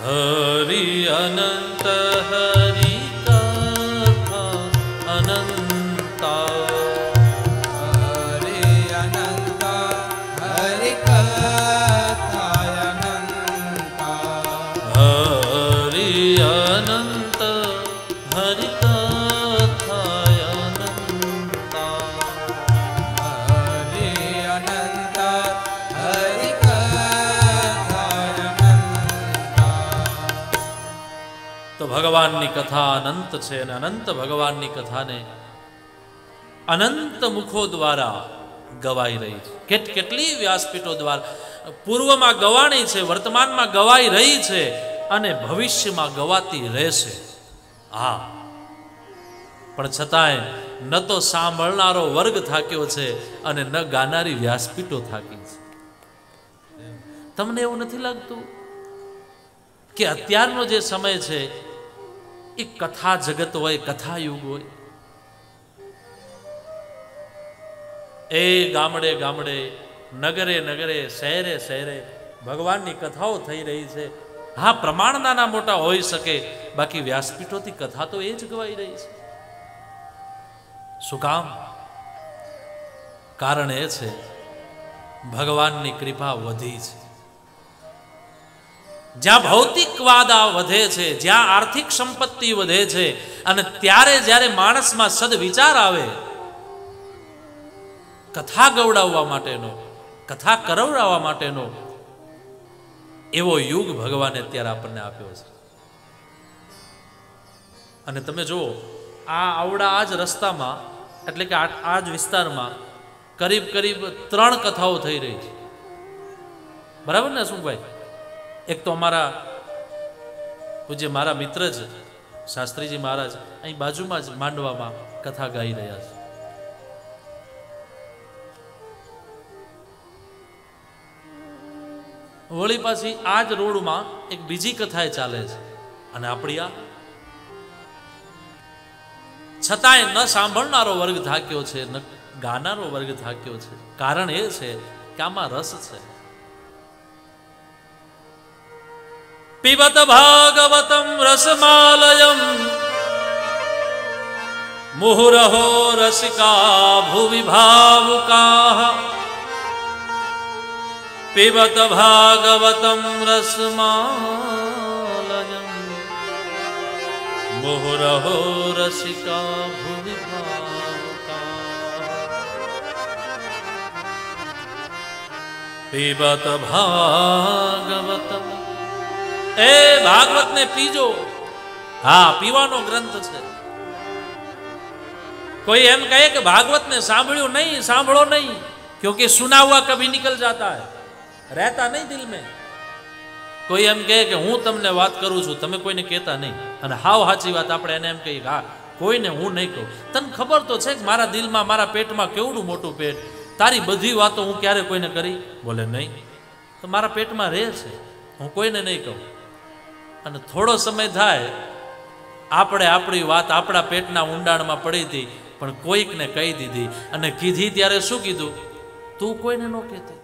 हरि अनंत हरि कथा अनंत. ભગવાનની કથા અનંત છે અને અનંત ભગવાનની કથાને અનંત મુખો દ્વારા ગવાઈ રહી છે. કેટલી વ્યાસપીઠો દ્વારા પૂર્વમાં ગવાણી છે, વર્તમાનમાં ગવાઈ રહી છે અને ભવિષ્યમાં ગવાતી રહેશે. હા, પણ છતાંય ન તો સાંભળનારો વર્ગ થાક્યો છે અને ન ગાનારી વ્યાસપીઠો થાકી છે. તમને એવું નથી લાગતું કે અત્યારનો જે સમય છે એ કથા જગત હોય, કથા યુગ હોય? એ ગામડે ગામડે, નગરે નગરે, શહેરે શહેરે ભગવાનની કથાઓ થઈ રહી છે. હા, પ્રમાણ નાના મોટા હોઈ શકે, બાકી વ્યાસપીઠોથી કથા તો એ જ ગવાઈ રહી છે. શું કામ? કારણ એ છે ભગવાનની કૃપા વધી છે. જ્યાં ભૌતિકવાદ વધે છે, જ્યાં આર્થિક સંપત્તિ વધે છે, અને ત્યારે જ્યારે માણસમાં સદવિચાર આવે, કથા ગવડાવવા માટેનો, કથા કરવડાવવા માટેનો એવો યુગ ભગવાને અત્યારે આપણને આપ્યો છે. અને તમે જુઓ, આ જ રસ્તામાં, એટલે કે આ જ વિસ્તારમાં કરીબ 3 કથાઓ થઈ રહી છે. બરાબર ને સુખભાઈ? એક તો અમારા પૂજ્ય મારા મિત્ર જ શાસ્ત્રીજી મહારાજ અહીં બાજુમાં જ માંડવામાં કથા ગાઈ રહ્યા છે. વળી પાછી આ જ રોડમાં એક બીજી કથાએ ચાલે છે. અને આપણી આ છતાંય ન સાંભળનારો વર્ગ થાક્યો છે, ન ગાનારો વર્ગ થાક્યો છે. કારણ એ છે કે આમાં રસ છે. પિબત ભાગવતમ રસમાલયમ મુહુરહો રસિકા ભુવિ ભાવુકાઃ. પિબત ભાગવતમ રસમાલયમ મુહુરહો રસિકા ભુવિ ભાવુકાઃ. પિબત ભાગવતમ, એ ભાગવત ને પીજો. હા, પીવાનો ગ્રંથ છે. કોઈ એમ કહે કે ભાગવત ને સાંભળ્યું નહીં, સાંભળો નહીં, ક્યોંકि સુના હુઆ કભી નિકલ જાતા હૈ, રહેતા નહીં દિલ में. કોઈ એમ કહે કે હું તમને વાત કરું છું, તમે કોઈને કહેતા નહીં, અને હાવ સાચી વાત આપણે એને એમ કહીએ, હા કોઈને હું નહીં કહું. તને ખબર તો છે કે મારા દિલમાં, મારા પેટમાં કેવડું મોટું પેટ, તારી બધી વાતો હું ક્યારે કોઈને કરી? બોલે નહીં. તો મારા પેટમાં રહે છે, હું કોઈને નહીં કહું. અને થોડો સમય થાય, આપણે આપણી વાત આપણા પેટના ઊંડાણમાં પડી હતી, પણ કોઈકને કહી દીધી. અને કીધી ત્યારે શું કીધું? તું કોઈને ન કહેતી,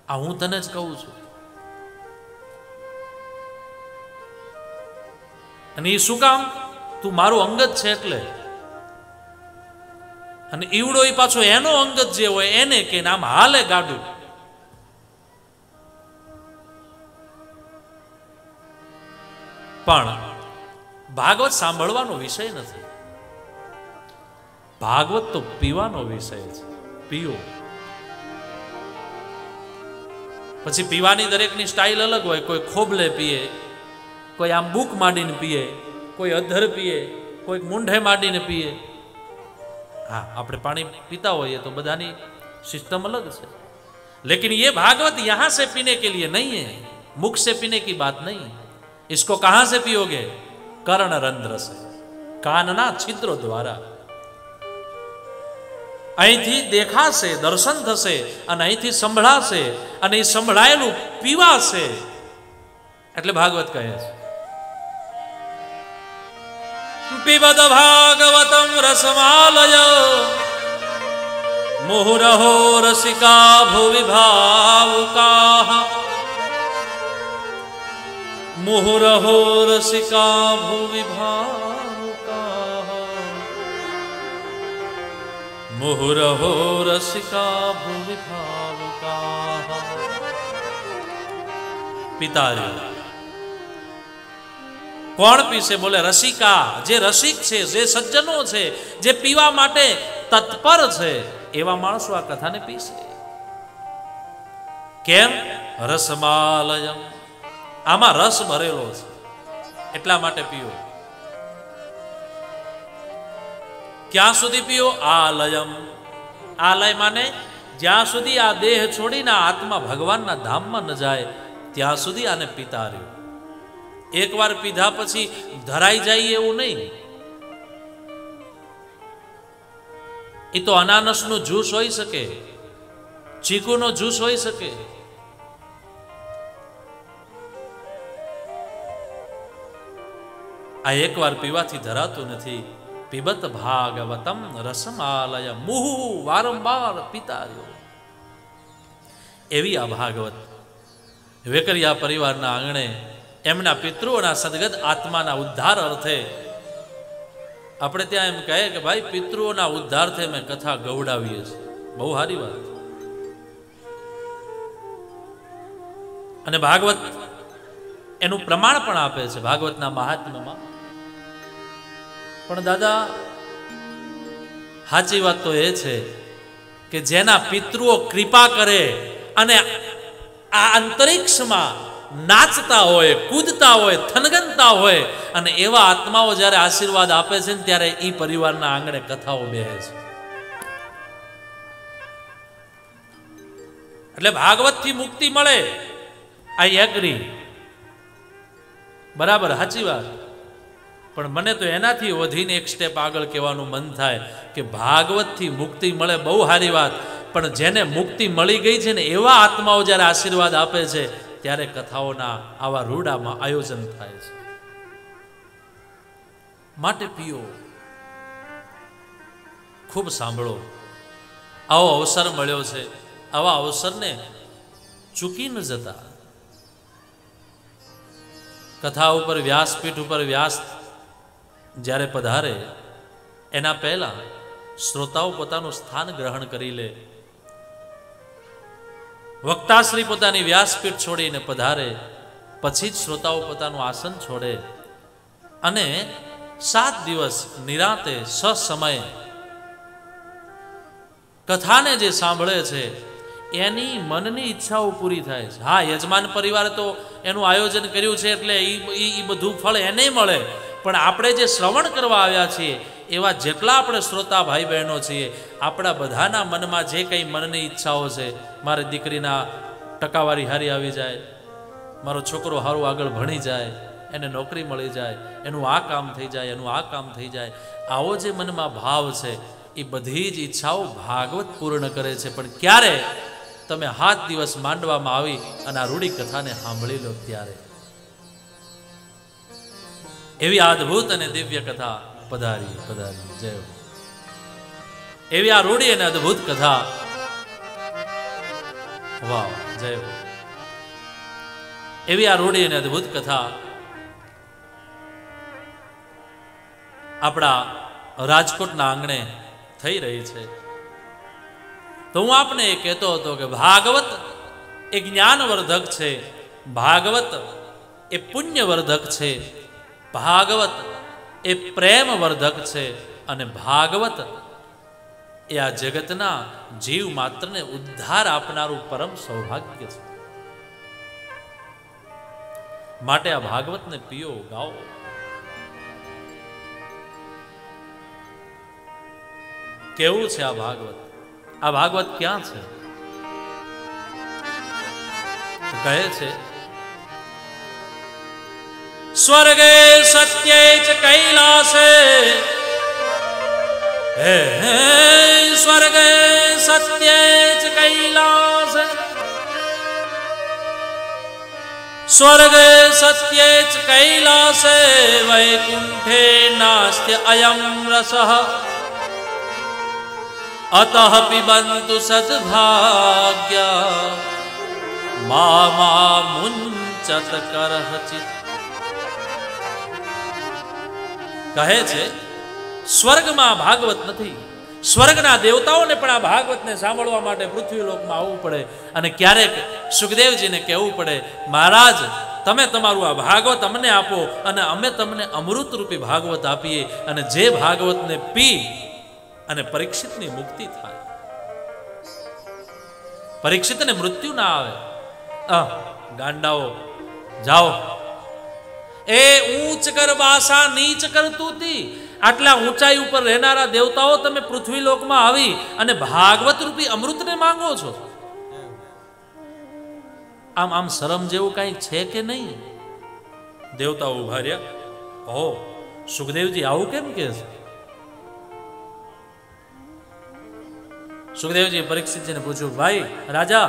આ હું તને જ કહું છું. અને એ શું કામ? તું મારું અંગત છે એટલે. અને ઈવડો એ પાછો એનો અંગત જે હોય એને કે આમ હાલે ગાડું. પણ ભાગવત સાંભળવાનો વિષય નથી, ભાગવત તો પીવાનો વિષય છે. પીઓ. પછી પીવાની દરેકની સ્ટાઇલ અલગ હોય. કોઈ ખોબલે પીએ, કોઈ આમ બુક માંડીને પીએ, કોઈ અધર પીએ, કોઈ મૂંઢે માંડીને પીએ. હા, આપણે પાણી પીતા હોઈએ તો બધાની સિસ્ટમ અલગ છે. लेकिन ये भागवत यहां से पीने के लिए नहीं है, मुख से पीने की बात नहीं. इसको कहां से पियोगे? कर्ण रंध्र से, कानना छिद्रो द्वारा. અહીંથી દેખાશે, દર્શન થશે, અને અહીંથી સંભળાશે, અને એ સંભળાયેલું પીવાશે. એટલે ભાગવત કહે છે પીબદ ભાગવતમ રસમાલય મુહુરહો રસિકા ભુવિ ભાવુકાઃ. મુહુરહો રસિકા ભુવિ ભાવુકાઃ. મુહુરહો રસિકા ભુવિ ભાવુકાઃ. પિતાજી કોણ પીશે? બોલે રસિકા. જે રસિક છે, જે સજ્જનો છે, જે પીવા માટે તત્પર છે, એવા માણસો આ કથાને પીશે. કેમ? રસમાલયમ, આમાં રસ ભરેલો છે. એટલા માટે પીઓ. ક્યાં સુધી પીઓ? આલયમ. આલય માને જ્યાં સુધી આ દેહ છોડીને આત્મા ભગવાનના ધામમાં ન જાય ત્યાં સુધી આને પીતા રહ્યો. એકવાર પીધા પછી ધરાઈ જાય એવું નહીં. એ તો અનાનસનું જ્યુસ હોઈ શકે, ચીકુનો જ્યુસ હોઈ શકે. આ એકવાર પીવાથી ધરાતું નથી. પીબત ભાગવતમ રસમાલય મુહુ, વારંવાર પીતા રહ્યો. એવી આ ભાગવત વેકરિયા પરિવારના આંગણે એમના પિતૃઓના સદગત આત્માના ઉદ્ધાર અર્થે, આપણે ત્યાં એમ કહે કે ભાઈ પિતૃઓના ઉદ્ધાર્થે મેં કથા ગવડાવીએ છીએ. બહુ સારી વાત. અને ભાગવત એનું પ્રમાણ પણ આપે છે ભાગવતના મહાત્મ્યમાં. પણ દાદા સાચી વાત તો એ છે કે જેના પિતૃઓ કૃપા કરે અને આ અંતરિક્ષમાં નાચતા હોય, કૂદતા હોય, થનગનતા હોય, અને એવા આત્માઓ જ્યારે આશીર્વાદ આપે છે ને ત્યારે એ પરિવારના આંગણે કથાઓ બેહે છે. એટલે ભાગવતથી મુક્તિ મળે, આઈ એગ્રી, બરાબર, સાચી વાત. પણ મને તો એનાથી વધીને એક સ્ટેપ આગળ કહેવાનું મન થાય કે ભાગવતથી મુક્તિ મળે, બહુ સારી વાત, પણ જેને મુક્તિ મળી ગઈ છે ને એવા આત્માઓ જ્યારે આશીર્વાદ આપે છે ત્યારે કથાઓના આવા રૂડામાં આયોજન થાય છે. માટે પીઓ, ખૂબ સાંભળો. આવો અવસર મળ્યો છે, આવા અવસરને ચૂકી ન જતા. કથા ઉપર, વ્યાસપીઠ ઉપર વ્યાસ જ્યારે પધારે એના પહેલા શ્રોતાઓ પોતાનું સ્થાન ગ્રહણ કરી લે. વક્તાશ્રી પોતાની વ્યાસપીઠ છોડીને પધારે, પછી જ શ્રોતાઓ પોતાનું આસન છોડે અને 7 દિવસ નિરાંતે સસમય કથાને જે સાંભળે છે એની મનની ઈચ્છાઓ પૂરી થાય છે. હા, યજમાન પરિવારે તો એનું આયોજન કર્યું છે એટલે એ બધું ફળ એને મળે, પણ આપણે જે શ્રવણ કરવા આવ્યા છીએ એવા જેટલા આપણે શ્રોતા ભાઈ બહેનો છીએ, આપણા બધાના મનમાં જે કંઈ મનની ઈચ્છાઓ છે, મારી દીકરીના ટકાવારી હારી આવી જાય, મારો છોકરો સારું આગળ ભણી જાય, એને નોકરી મળી જાય, એનું આ કામ થઈ જાય, એનું આ કામ થઈ જાય, આવો જે મનમાં ભાવ છે એ બધી જ ઈચ્છાઓ ભાગવત પૂર્ણ કરે છે. પણ ક્યારે તમે 7 દિવસ માંડવામાં આવી અને આ રૂડી કથાને સાંભળી લો ત્યારે એવી અદ્ભુત અને દિવ્ય કથા પધારી પધારી. જય હો. એવી આ રૂડી અને અદ્ભુત કથા, વાહ, જય હો. એવી આ રૂડી અને અદ્ભુત કથા આપણા રાજકોટના આંગણે થઈ રહી છે. તો હું આપને એ કહેતો હતો કે ભાગવત એ જ્ઞાનવર્ધક છે, ભાગવત એ પુણ્યવર્ધક છે, ભાગવત એ પ્રેમવર્ધક છે, અને ભાગવત એ આ જગતના જીવ માત્રને ઉદ્ધાર આપનારું પરમ સૌભાગ્ય છે. માટે આ ભાગવતને પીઓ, ગાઓ. કેવું છે આ ભાગવત? આ ભાગવત ક્યાં છે? કહે છે સ્વર્ગે સત્યે ચ કૈલાસે, હે સ્વર્ગે સત્યે ચ કૈલાસે, સ્વર્ગે સત્યે ચ કૈલાસે, વૈકુંઠે નાસ્ત્ય અયમ રસઃ, અતઃ પિબંતુ સદ્ભાગ્ય, મામા મુંચત કરહચિત. કહે છે સ્વર્ગમાં ભાગવત નથી. સ્વર્ગના દેવતાઓને પણ આ ભાગવતને સાંભળવા માટે પૃથ્વીલોકમાં આવવું પડે, અને ક્યારેક સુખદેવજીને કહેવું પડે, મહારાજ તમે તમારું આ ભાગવત અમને આપો અને અમે તમને અમૃત રૂપી ભાગવત આપીએ, અને જે ભાગવતને પી અને પરીક્ષિતની મુક્તિ થાય. પરીક્ષિતને મૃત્યુ ના આવે. ગાંડાઓ જાઓ, એ ઊંચ કર બાસા નીચ કર તૂતી. આટલા ઊંચાઈ ઉપર રહેનારા દેવતાઓ તમે પૃથ્વી લોકમાં આવી અને ભાગવત રૂપી અમૃતને માંગો છો. આમ આમ શરમ જેવું કઈ છે કે નહીં? દેવતાઓ ઉભા રહ્યા. ઓહો, સુખદેવજી આવું કેમ કે છે? સુખદેવજી પરીક્ષિતજીને પૂછ્યું, ભાઈ રાજા,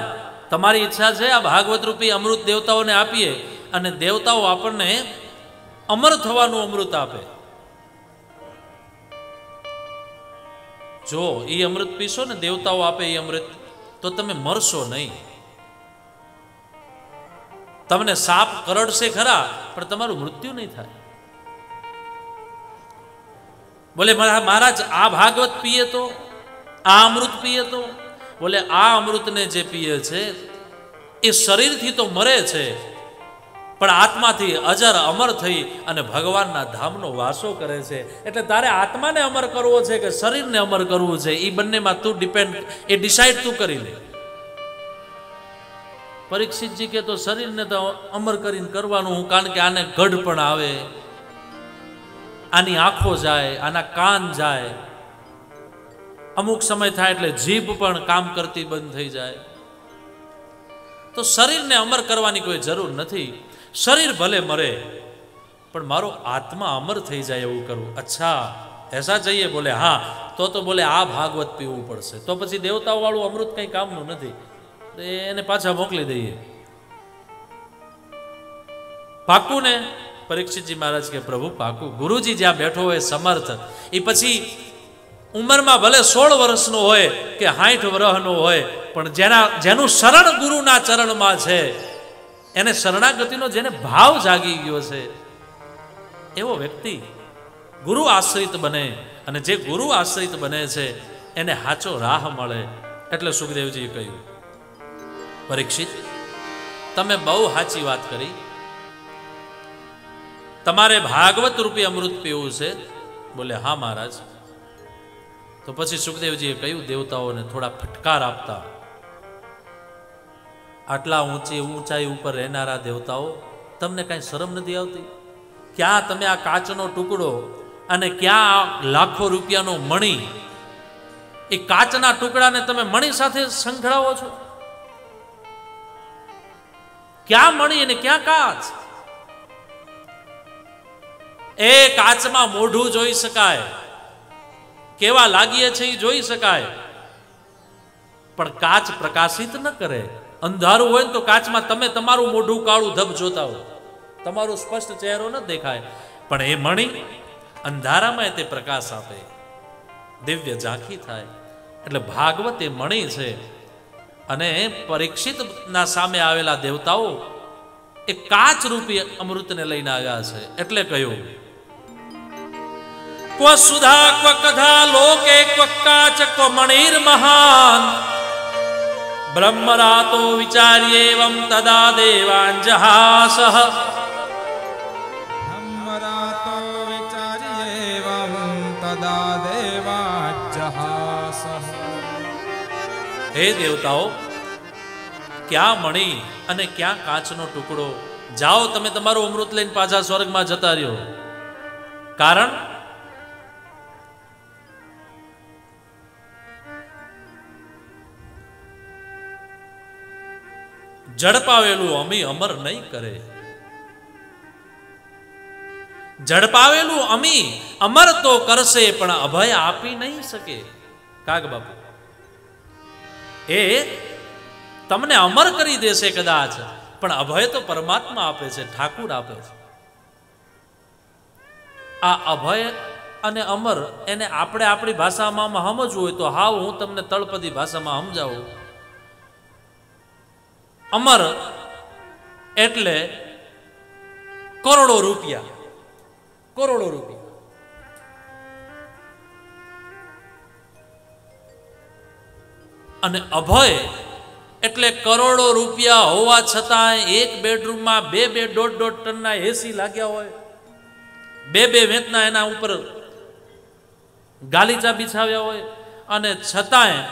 તમારી ઈચ્છા છે આ ભાગવત રૂપી અમૃત દેવતાઓને આપીએ અને દેવતાઓ આપણને અમર થવાનું અમૃત આપે. જો એ અમૃત પીશો ને, દેવતાઓ આપે એ અમૃત, તો તમે મરશો નહીં. તમને સાપ કરડશે ખરા, પણ તમારું મૃત્યુ નહીં થાય. બોલે મહારાજ, આ ભાગવત પીએ તો, આ અમૃત પીએ તો? બોલે આ અમૃતને જે પીએ છે એ શરીરથી તો મરે છે, પણ આત્માથી અજર અમર થઈ અને ભગવાનના ધામનો વાસો કરે છે. એટલે તારે આત્માને અમર કરવો છે કે શરીરને અમર કરવું છે, એ બંનેમાં તું ડિપેન્ડ, એ ડિસાઈડ તું કરી લે. પરીક્ષિતજી કે તો શરીરને તો અમર કરીને કરવાનું હું, કારણ કે આને ગઢ પણ આવે, આની આંખો જાય, આના કાન જાય, અમુક સમય થાય એટલે જીભ પણ કામ કરતી બંધ થઈ જાય. તો શરીરને અમર કરવાની કોઈ જરૂર નથી. શરીર ભલે મરે પણ મારો આત્મા અમર થઈ જાય એવું કરવું. અચ્છા એસા चाहिए? બોલે હા. તો બોલે આ ભાગવત પીવું પડશે. તો પછી દેવતાઓ વાળું અમૃત કઈ કામનું નથી, એને પાછા મોકલી દઈએ. પાકું ને? પરીક્ષિતજી મહારાજ કે પ્રભુ પાકું. ગુરુજી જ્યાં બેઠો હોય સમર્થ, એ પછી ઉંમરમાં ભલે 16 વર્ષનો હોય કે 60 વર્ષનો હોય, પણ જેનું શરણ ગુરુના ચરણમાં છે, એને શરણાગતિનો જેને ભાવ જાગી ગયો છે, એવો વ્યક્તિ ગુરુ આશ્રિત બને. અને જે ગુરુ આશ્રિત બને છે એને હાચો રાહ મળે. એટલે સુખદેવજીએ કહ્યું, પરીક્ષિત, તમે બહુ સાચી વાત કરી. તમારે ભાગવત રૂપી અમૃત પીવું છે? બોલે હા મહારાજ. તો પછી સુખદેવજીએ કહ્યું દેવતાઓને થોડા ફટકાર આપતા, આટલા ઊંચાઈ ઉપર રહેનારા દેવતાઓ, તમને કાંઈ શરમ નથી આવતી? ક્યાં તમે આ કાચનો ટુકડો અને ક્યાં લાખો રૂપિયાનો મણી, એ કાચના ટુકડાને તમે મણી સાથે સંકળાવો છો? ક્યાં મણી અને ક્યાં કાચ? એ કાચમાં મોઢું જોઈ શકાય, કેવા લાગીએ છે એ જોઈ શકાય, પણ કાચ પ્રકાશિત ન કરે. અંધારું હોય ને તો કાચમાં તમે તમારું મોઢું કાળું ધબ જોતા હો, તમારો સ્પષ્ટ ચહેરો ન દેખાય. પણ એ મણી અંધારામાં તે પ્રકાશ આપે, દિવ્ય ઝાંખી થાય. એટલે ભાગવત એ મણી છે. અને પરીક્ષિત ના સામે આવેલા દેવતાઓ એ કાચ રૂપી અમૃતને લઈને આવ્યા છે. એટલે કહ્યું, ક્વ સુધા ક્વ કથા લોકે ક્વ કાચ ક્વ મણિર મહાન બ્રહ્મરાતો વિચાર્યેવં તદા દેવાંજહાસઃ. બ્રહ્મરાતો વિચાર્યેવં તદા દેવાંજહાસઃ. હે દેવતાઓ, ક્યાં મણી અને ક્યાં કાચનો ટુકડો? જાઓ તમે તમારું અમૃત લઈને પાછા સ્વર્ગમાં જતા રહ્યો. કારણ ઝડપાવેલું અમી અમર નહીં કરે. ઝડપાવેલું અમી અમર તો કરશે, પણ અભય આપી નહીં શકે. કાગ બાપુ એ તમને અમર કરી દેશે કદાચ, પણ અભય તો પરમાત્મા આપે છે, ઠાકુર આપે છે. આ અભય અને અમર એને આપણે આપણી ભાષામાં સમજવું હોય તો હાવ હું તમને તળપદી ભાષામાં સમજાવું. અમર એટલે કરોડો રૂપિયા, કરોડો રૂપિયા. અને અભય એટલે કરોડો રૂપિયા હોવા છતાં એક બેડરૂમમાં બે દોઢ ટનના એસી લાગ્યા હોય, બે વેતના એના ઉપર ગાલીચા બિછાવ્યા હોય, અને છતાંય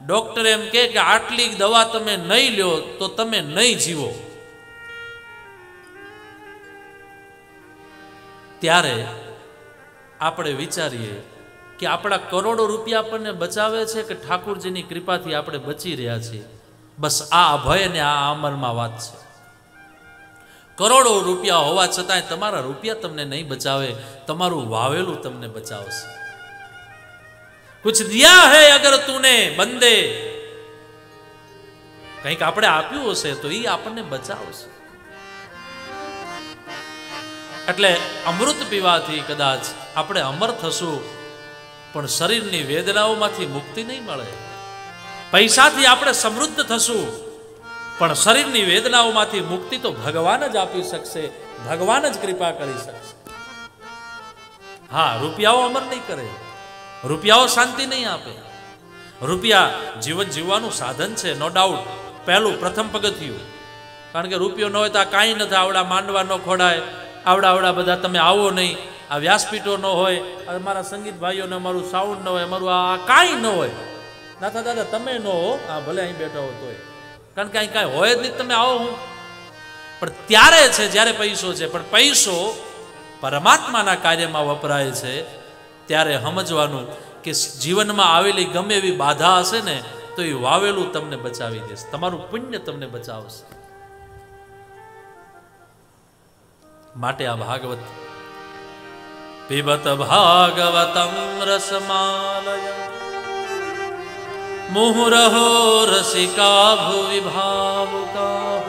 ડોક્ટર એમ કે આટલી દવા તમે નહીં લ્યો તો તમે નહીં જીવો. ત્યારે આપણે વિચારીએ કે આપણા કરોડો રૂપિયા આપણને બચાવે છે કે ઠાકુરજીની કૃપાથી આપણે બચી રહ્યા છીએ. બસ આ અભય અને આ અમરમાં વાત છે. કરોડો રૂપિયા હોવા છતાંય તમારા રૂપિયા તમને નહીં બચાવે, તમારું વાવેલું તમને બચાવશે. કુછ દિયા હૈ અગર તૂને બંદે, કંઈક આપણે આપ્યું હશે તો એ આપણને બચાવશે. એટલે અમૃત પીવાથી કદાચ આપણે અમર થશું, પણ શરીરની વેદનાઓમાંથી મુક્તિ નહીં મળે. પૈસાથી આપણે સમૃદ્ધ થશું, પણ શરીરની વેદનાઓમાંથી મુક્તિ તો ભગવાન જ આપી શકશે, ભગવાન જ કૃપા કરી શકશે. હા, રૂપિયાઓ અમર નહીં કરે, રૂપિયાઓ શાંતિ નહીં આપે. રૂપિયા જીવન જીવવાનું સાધન છે, નો ડાઉટ. પહેલું પ્રથમ પગથિયું, કારણ કે રૂપિયો ન હોય તો આ કાંઈ નથી. આવડા માંડવા ન ખોડાય, આવડા બધા તમે આવો નહીં, આ વ્યાસપીઠો ન હોય, અમારા સંગીત ભાઈઓને અમારું સાઉન્ડ ન હોય, અમારું આ કાંઈ ન હોય. નાથા દાદા તમે ન હો, આ ભલે અહીં બેઠા હો તોય, કારણ કે અહીં કાંઈ હોય જ નહીં. તમે આવો હું પણ ત્યારે છે જ્યારે પૈસો છે. પણ પૈસો પરમાત્માના કાર્યમાં વપરાય છે ત્યારે સમજવાનું કે જીવનમાં આવેલી ગમે એવી બાધા હશે ને તો એ વાવેલું તમને બચાવી દેશે, તમારું પુણ્ય તમને બચાવશે. માટે આ ભાગવત પીબત ભાગવતમ રસમાલય મુહુરહો રસિકા ભુવિ ભાવુકા,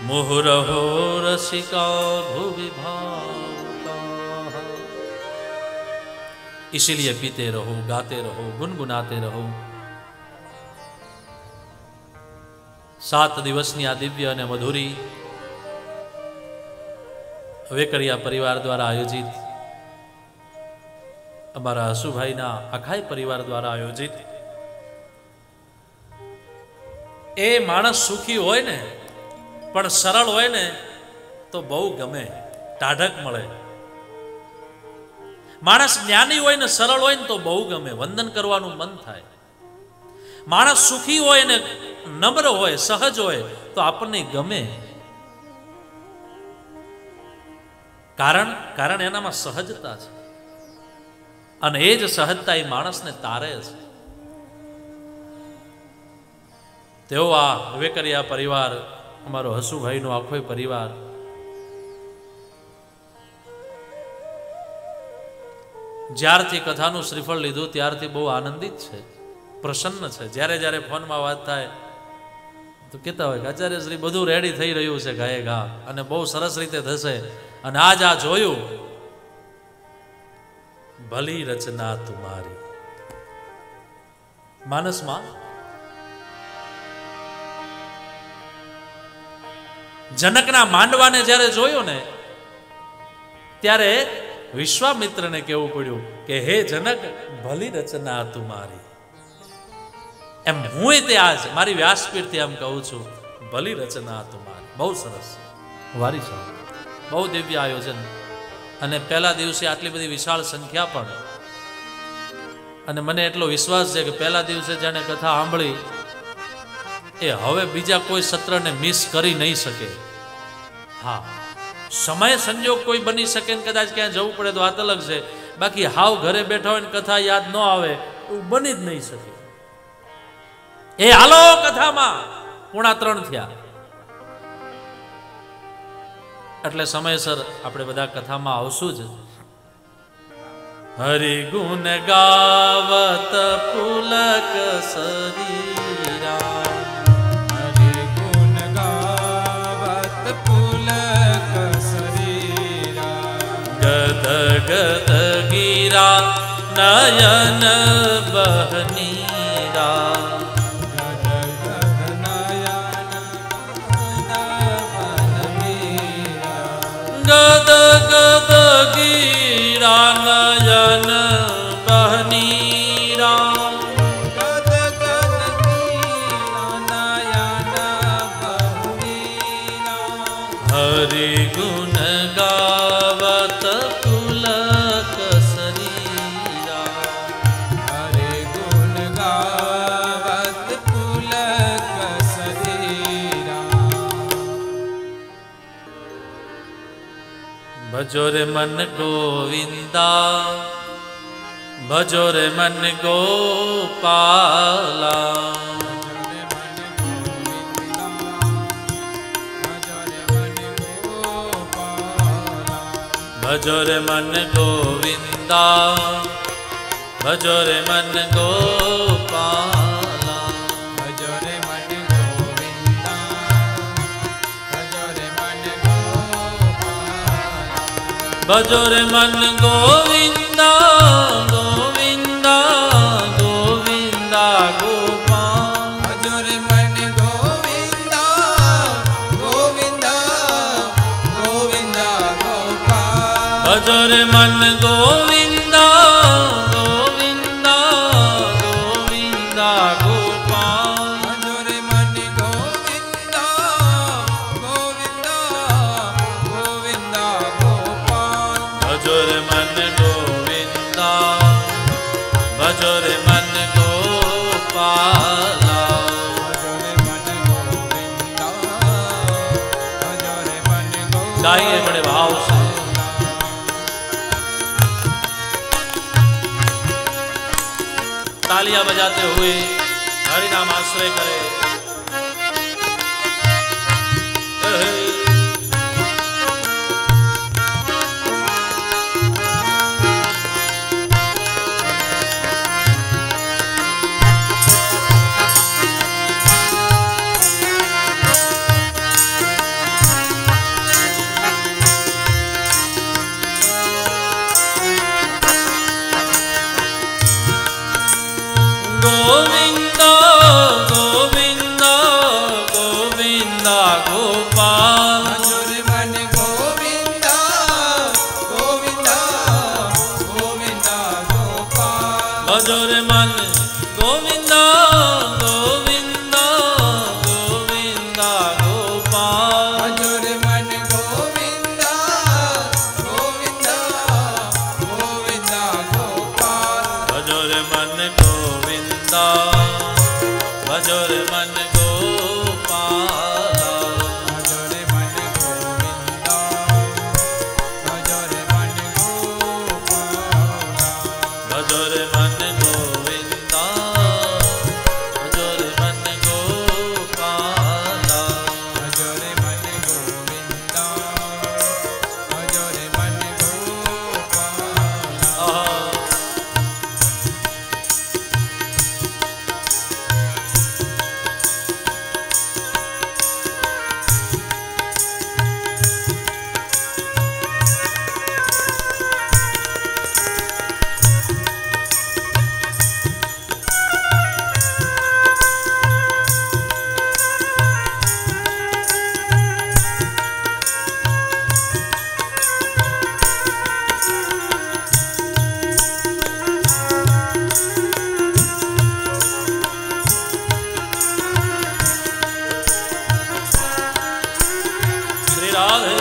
मुहुरहो रसिका भुवि भावुका. इसीलिए पीते रहो, गाते रहो, गुनगुनाते રહો. 7 દિવસની આ દિવ્ય અને મધુરી વેકરિયા પરિવાર દ્વારા આયોજિત, અમારા હસુભાઈના આખાય પરિવાર દ્વારા આયોજિત, એ માણસ સુખી હોય ને પણ સરળ હોય ને તો બહુ ગમે, ટાઢક મળે. માણસ જ્ઞાની હોય ને સરળ હોય ને તો બહુ ગમે, વંદન કરવાનું મન થાય. માણસ સુખી હોય ને નમ્ર હોય, સહજ હોય તો આપણને ગમે. કારણ એનામાં સહજતા છે, અને એ જ સહજતા એ માણસને તારે છે. તેઓ આ વેકરિયા પરિવાર, અમારો હસુભાઈનો આખો પરિવાર, જ્યારથી કથાનું શ્રીફળ લીધું ત્યારથી બહુ આનંદિત છે, પ્રસન્ન છે. જ્યારે જ્યારે ફોનમાં વાત થાય તો કહેતા હોય કે આચાર્ય શ્રી બધું રેડી થઈ રહ્યું છે ગાયે ઘા, અને બહુ સરસ રીતે થશે. અને આજ આ જોયું, ભલી રચના તુમારી. માનસમાં જનકના માંડવાને જ્યારે જોયો ને ત્યારે વિશ્વામિત્રને કહેવું પડ્યું કે હે જનક, ભલી રચના તુમારી. એમ હું તે આજ મારી વ્યાસપીઠથી એમ કહું છું, ભલી રચના તુમારી. બહુ સરસ, વારી સાહેબ, બહુ દિવ્ય આયોજન. અને પહેલા દિવસે આટલી બધી વિશાળ સંખ્યા પણ, અને મને એટલો વિશ્વાસ છે કે પહેલા દિવસે જેને કથા સાંભળી એ હવે બીજા કોઈ સત્રને મિસ કરી નહીં શકે. હા, સમય સંજોગ કોઈ બની શકે ને કદાચ ક્યાં જવું પડે તો વાત અલગ છે, બાકી હાવ ઘરે બેઠા હોય ને કથા યાદ ન આવે એવું બની જ નહીં શકે. એ હાલો કથામાં 2:45 થયા એટલે સમયસર આપણે બધા કથામાં આવશું જ. હરિ ગુણ ગાવત પુલક શરીરા, હરિ ગુણ ગાવત પુલક શરીરા, ગદ ગદ ગીરા નયન બહનીરા, ગદ ગદ ગીરા નયન બહનીરા, ગદ ગદ ગીરા નયન બહનીરા. હરિ ગુણ ગાવત પુલક શરીરા, હરિ ગુણ ગાવત પુલક શરીરા, भजो रे मन गोविंदा, भजो रे मन गोपाला। भजो रे मन गोविंदा, भजो रे मन गोपाला। भजो रे मन गोविंदा, भजो रे मन गोपाला। भजो रे मन गोविंदा, गोविंदा गोविंदा गोपाल। भजो रे मन गोविंदा, गोविंदा गोविंदा गोपाल। भजो रे मन गोविंदा, गोविंदा गोविंदा गोपाल। भजो रे मन गोविंदा, गोविंदा गोविंदा गोपाल। भजो रे मन गोविंदा, भजो रे मन गोपाला। भजो रे मन गोविंदा, भजो रे मन गोपाल। गाइए बड़े भाव से। तालियां बजाते हुए हरि नाम आश्रय करे। गोविंदा गोविंदा गोविंदा गोपाल। भजो रे मन गोविंदा, गोविंदा गोविंदा गोपाल। भजो रे मन गोविंदा, गोविंदा गोविंदा गोपाल। भजो रे मन गोविंदा, गोविंदा गोविंदा गोपाल। भजो रे मन गोविंदा, भजो रे मन गोपाला। भजो रे मन गोविंदा, भजो रे मन गोपाला। भजो रे मन गोविंदा, भजो रे मन गोपाला। भजो रे मन गोविंदा, भजो रे मन गोपाला। आहा। श्री राधे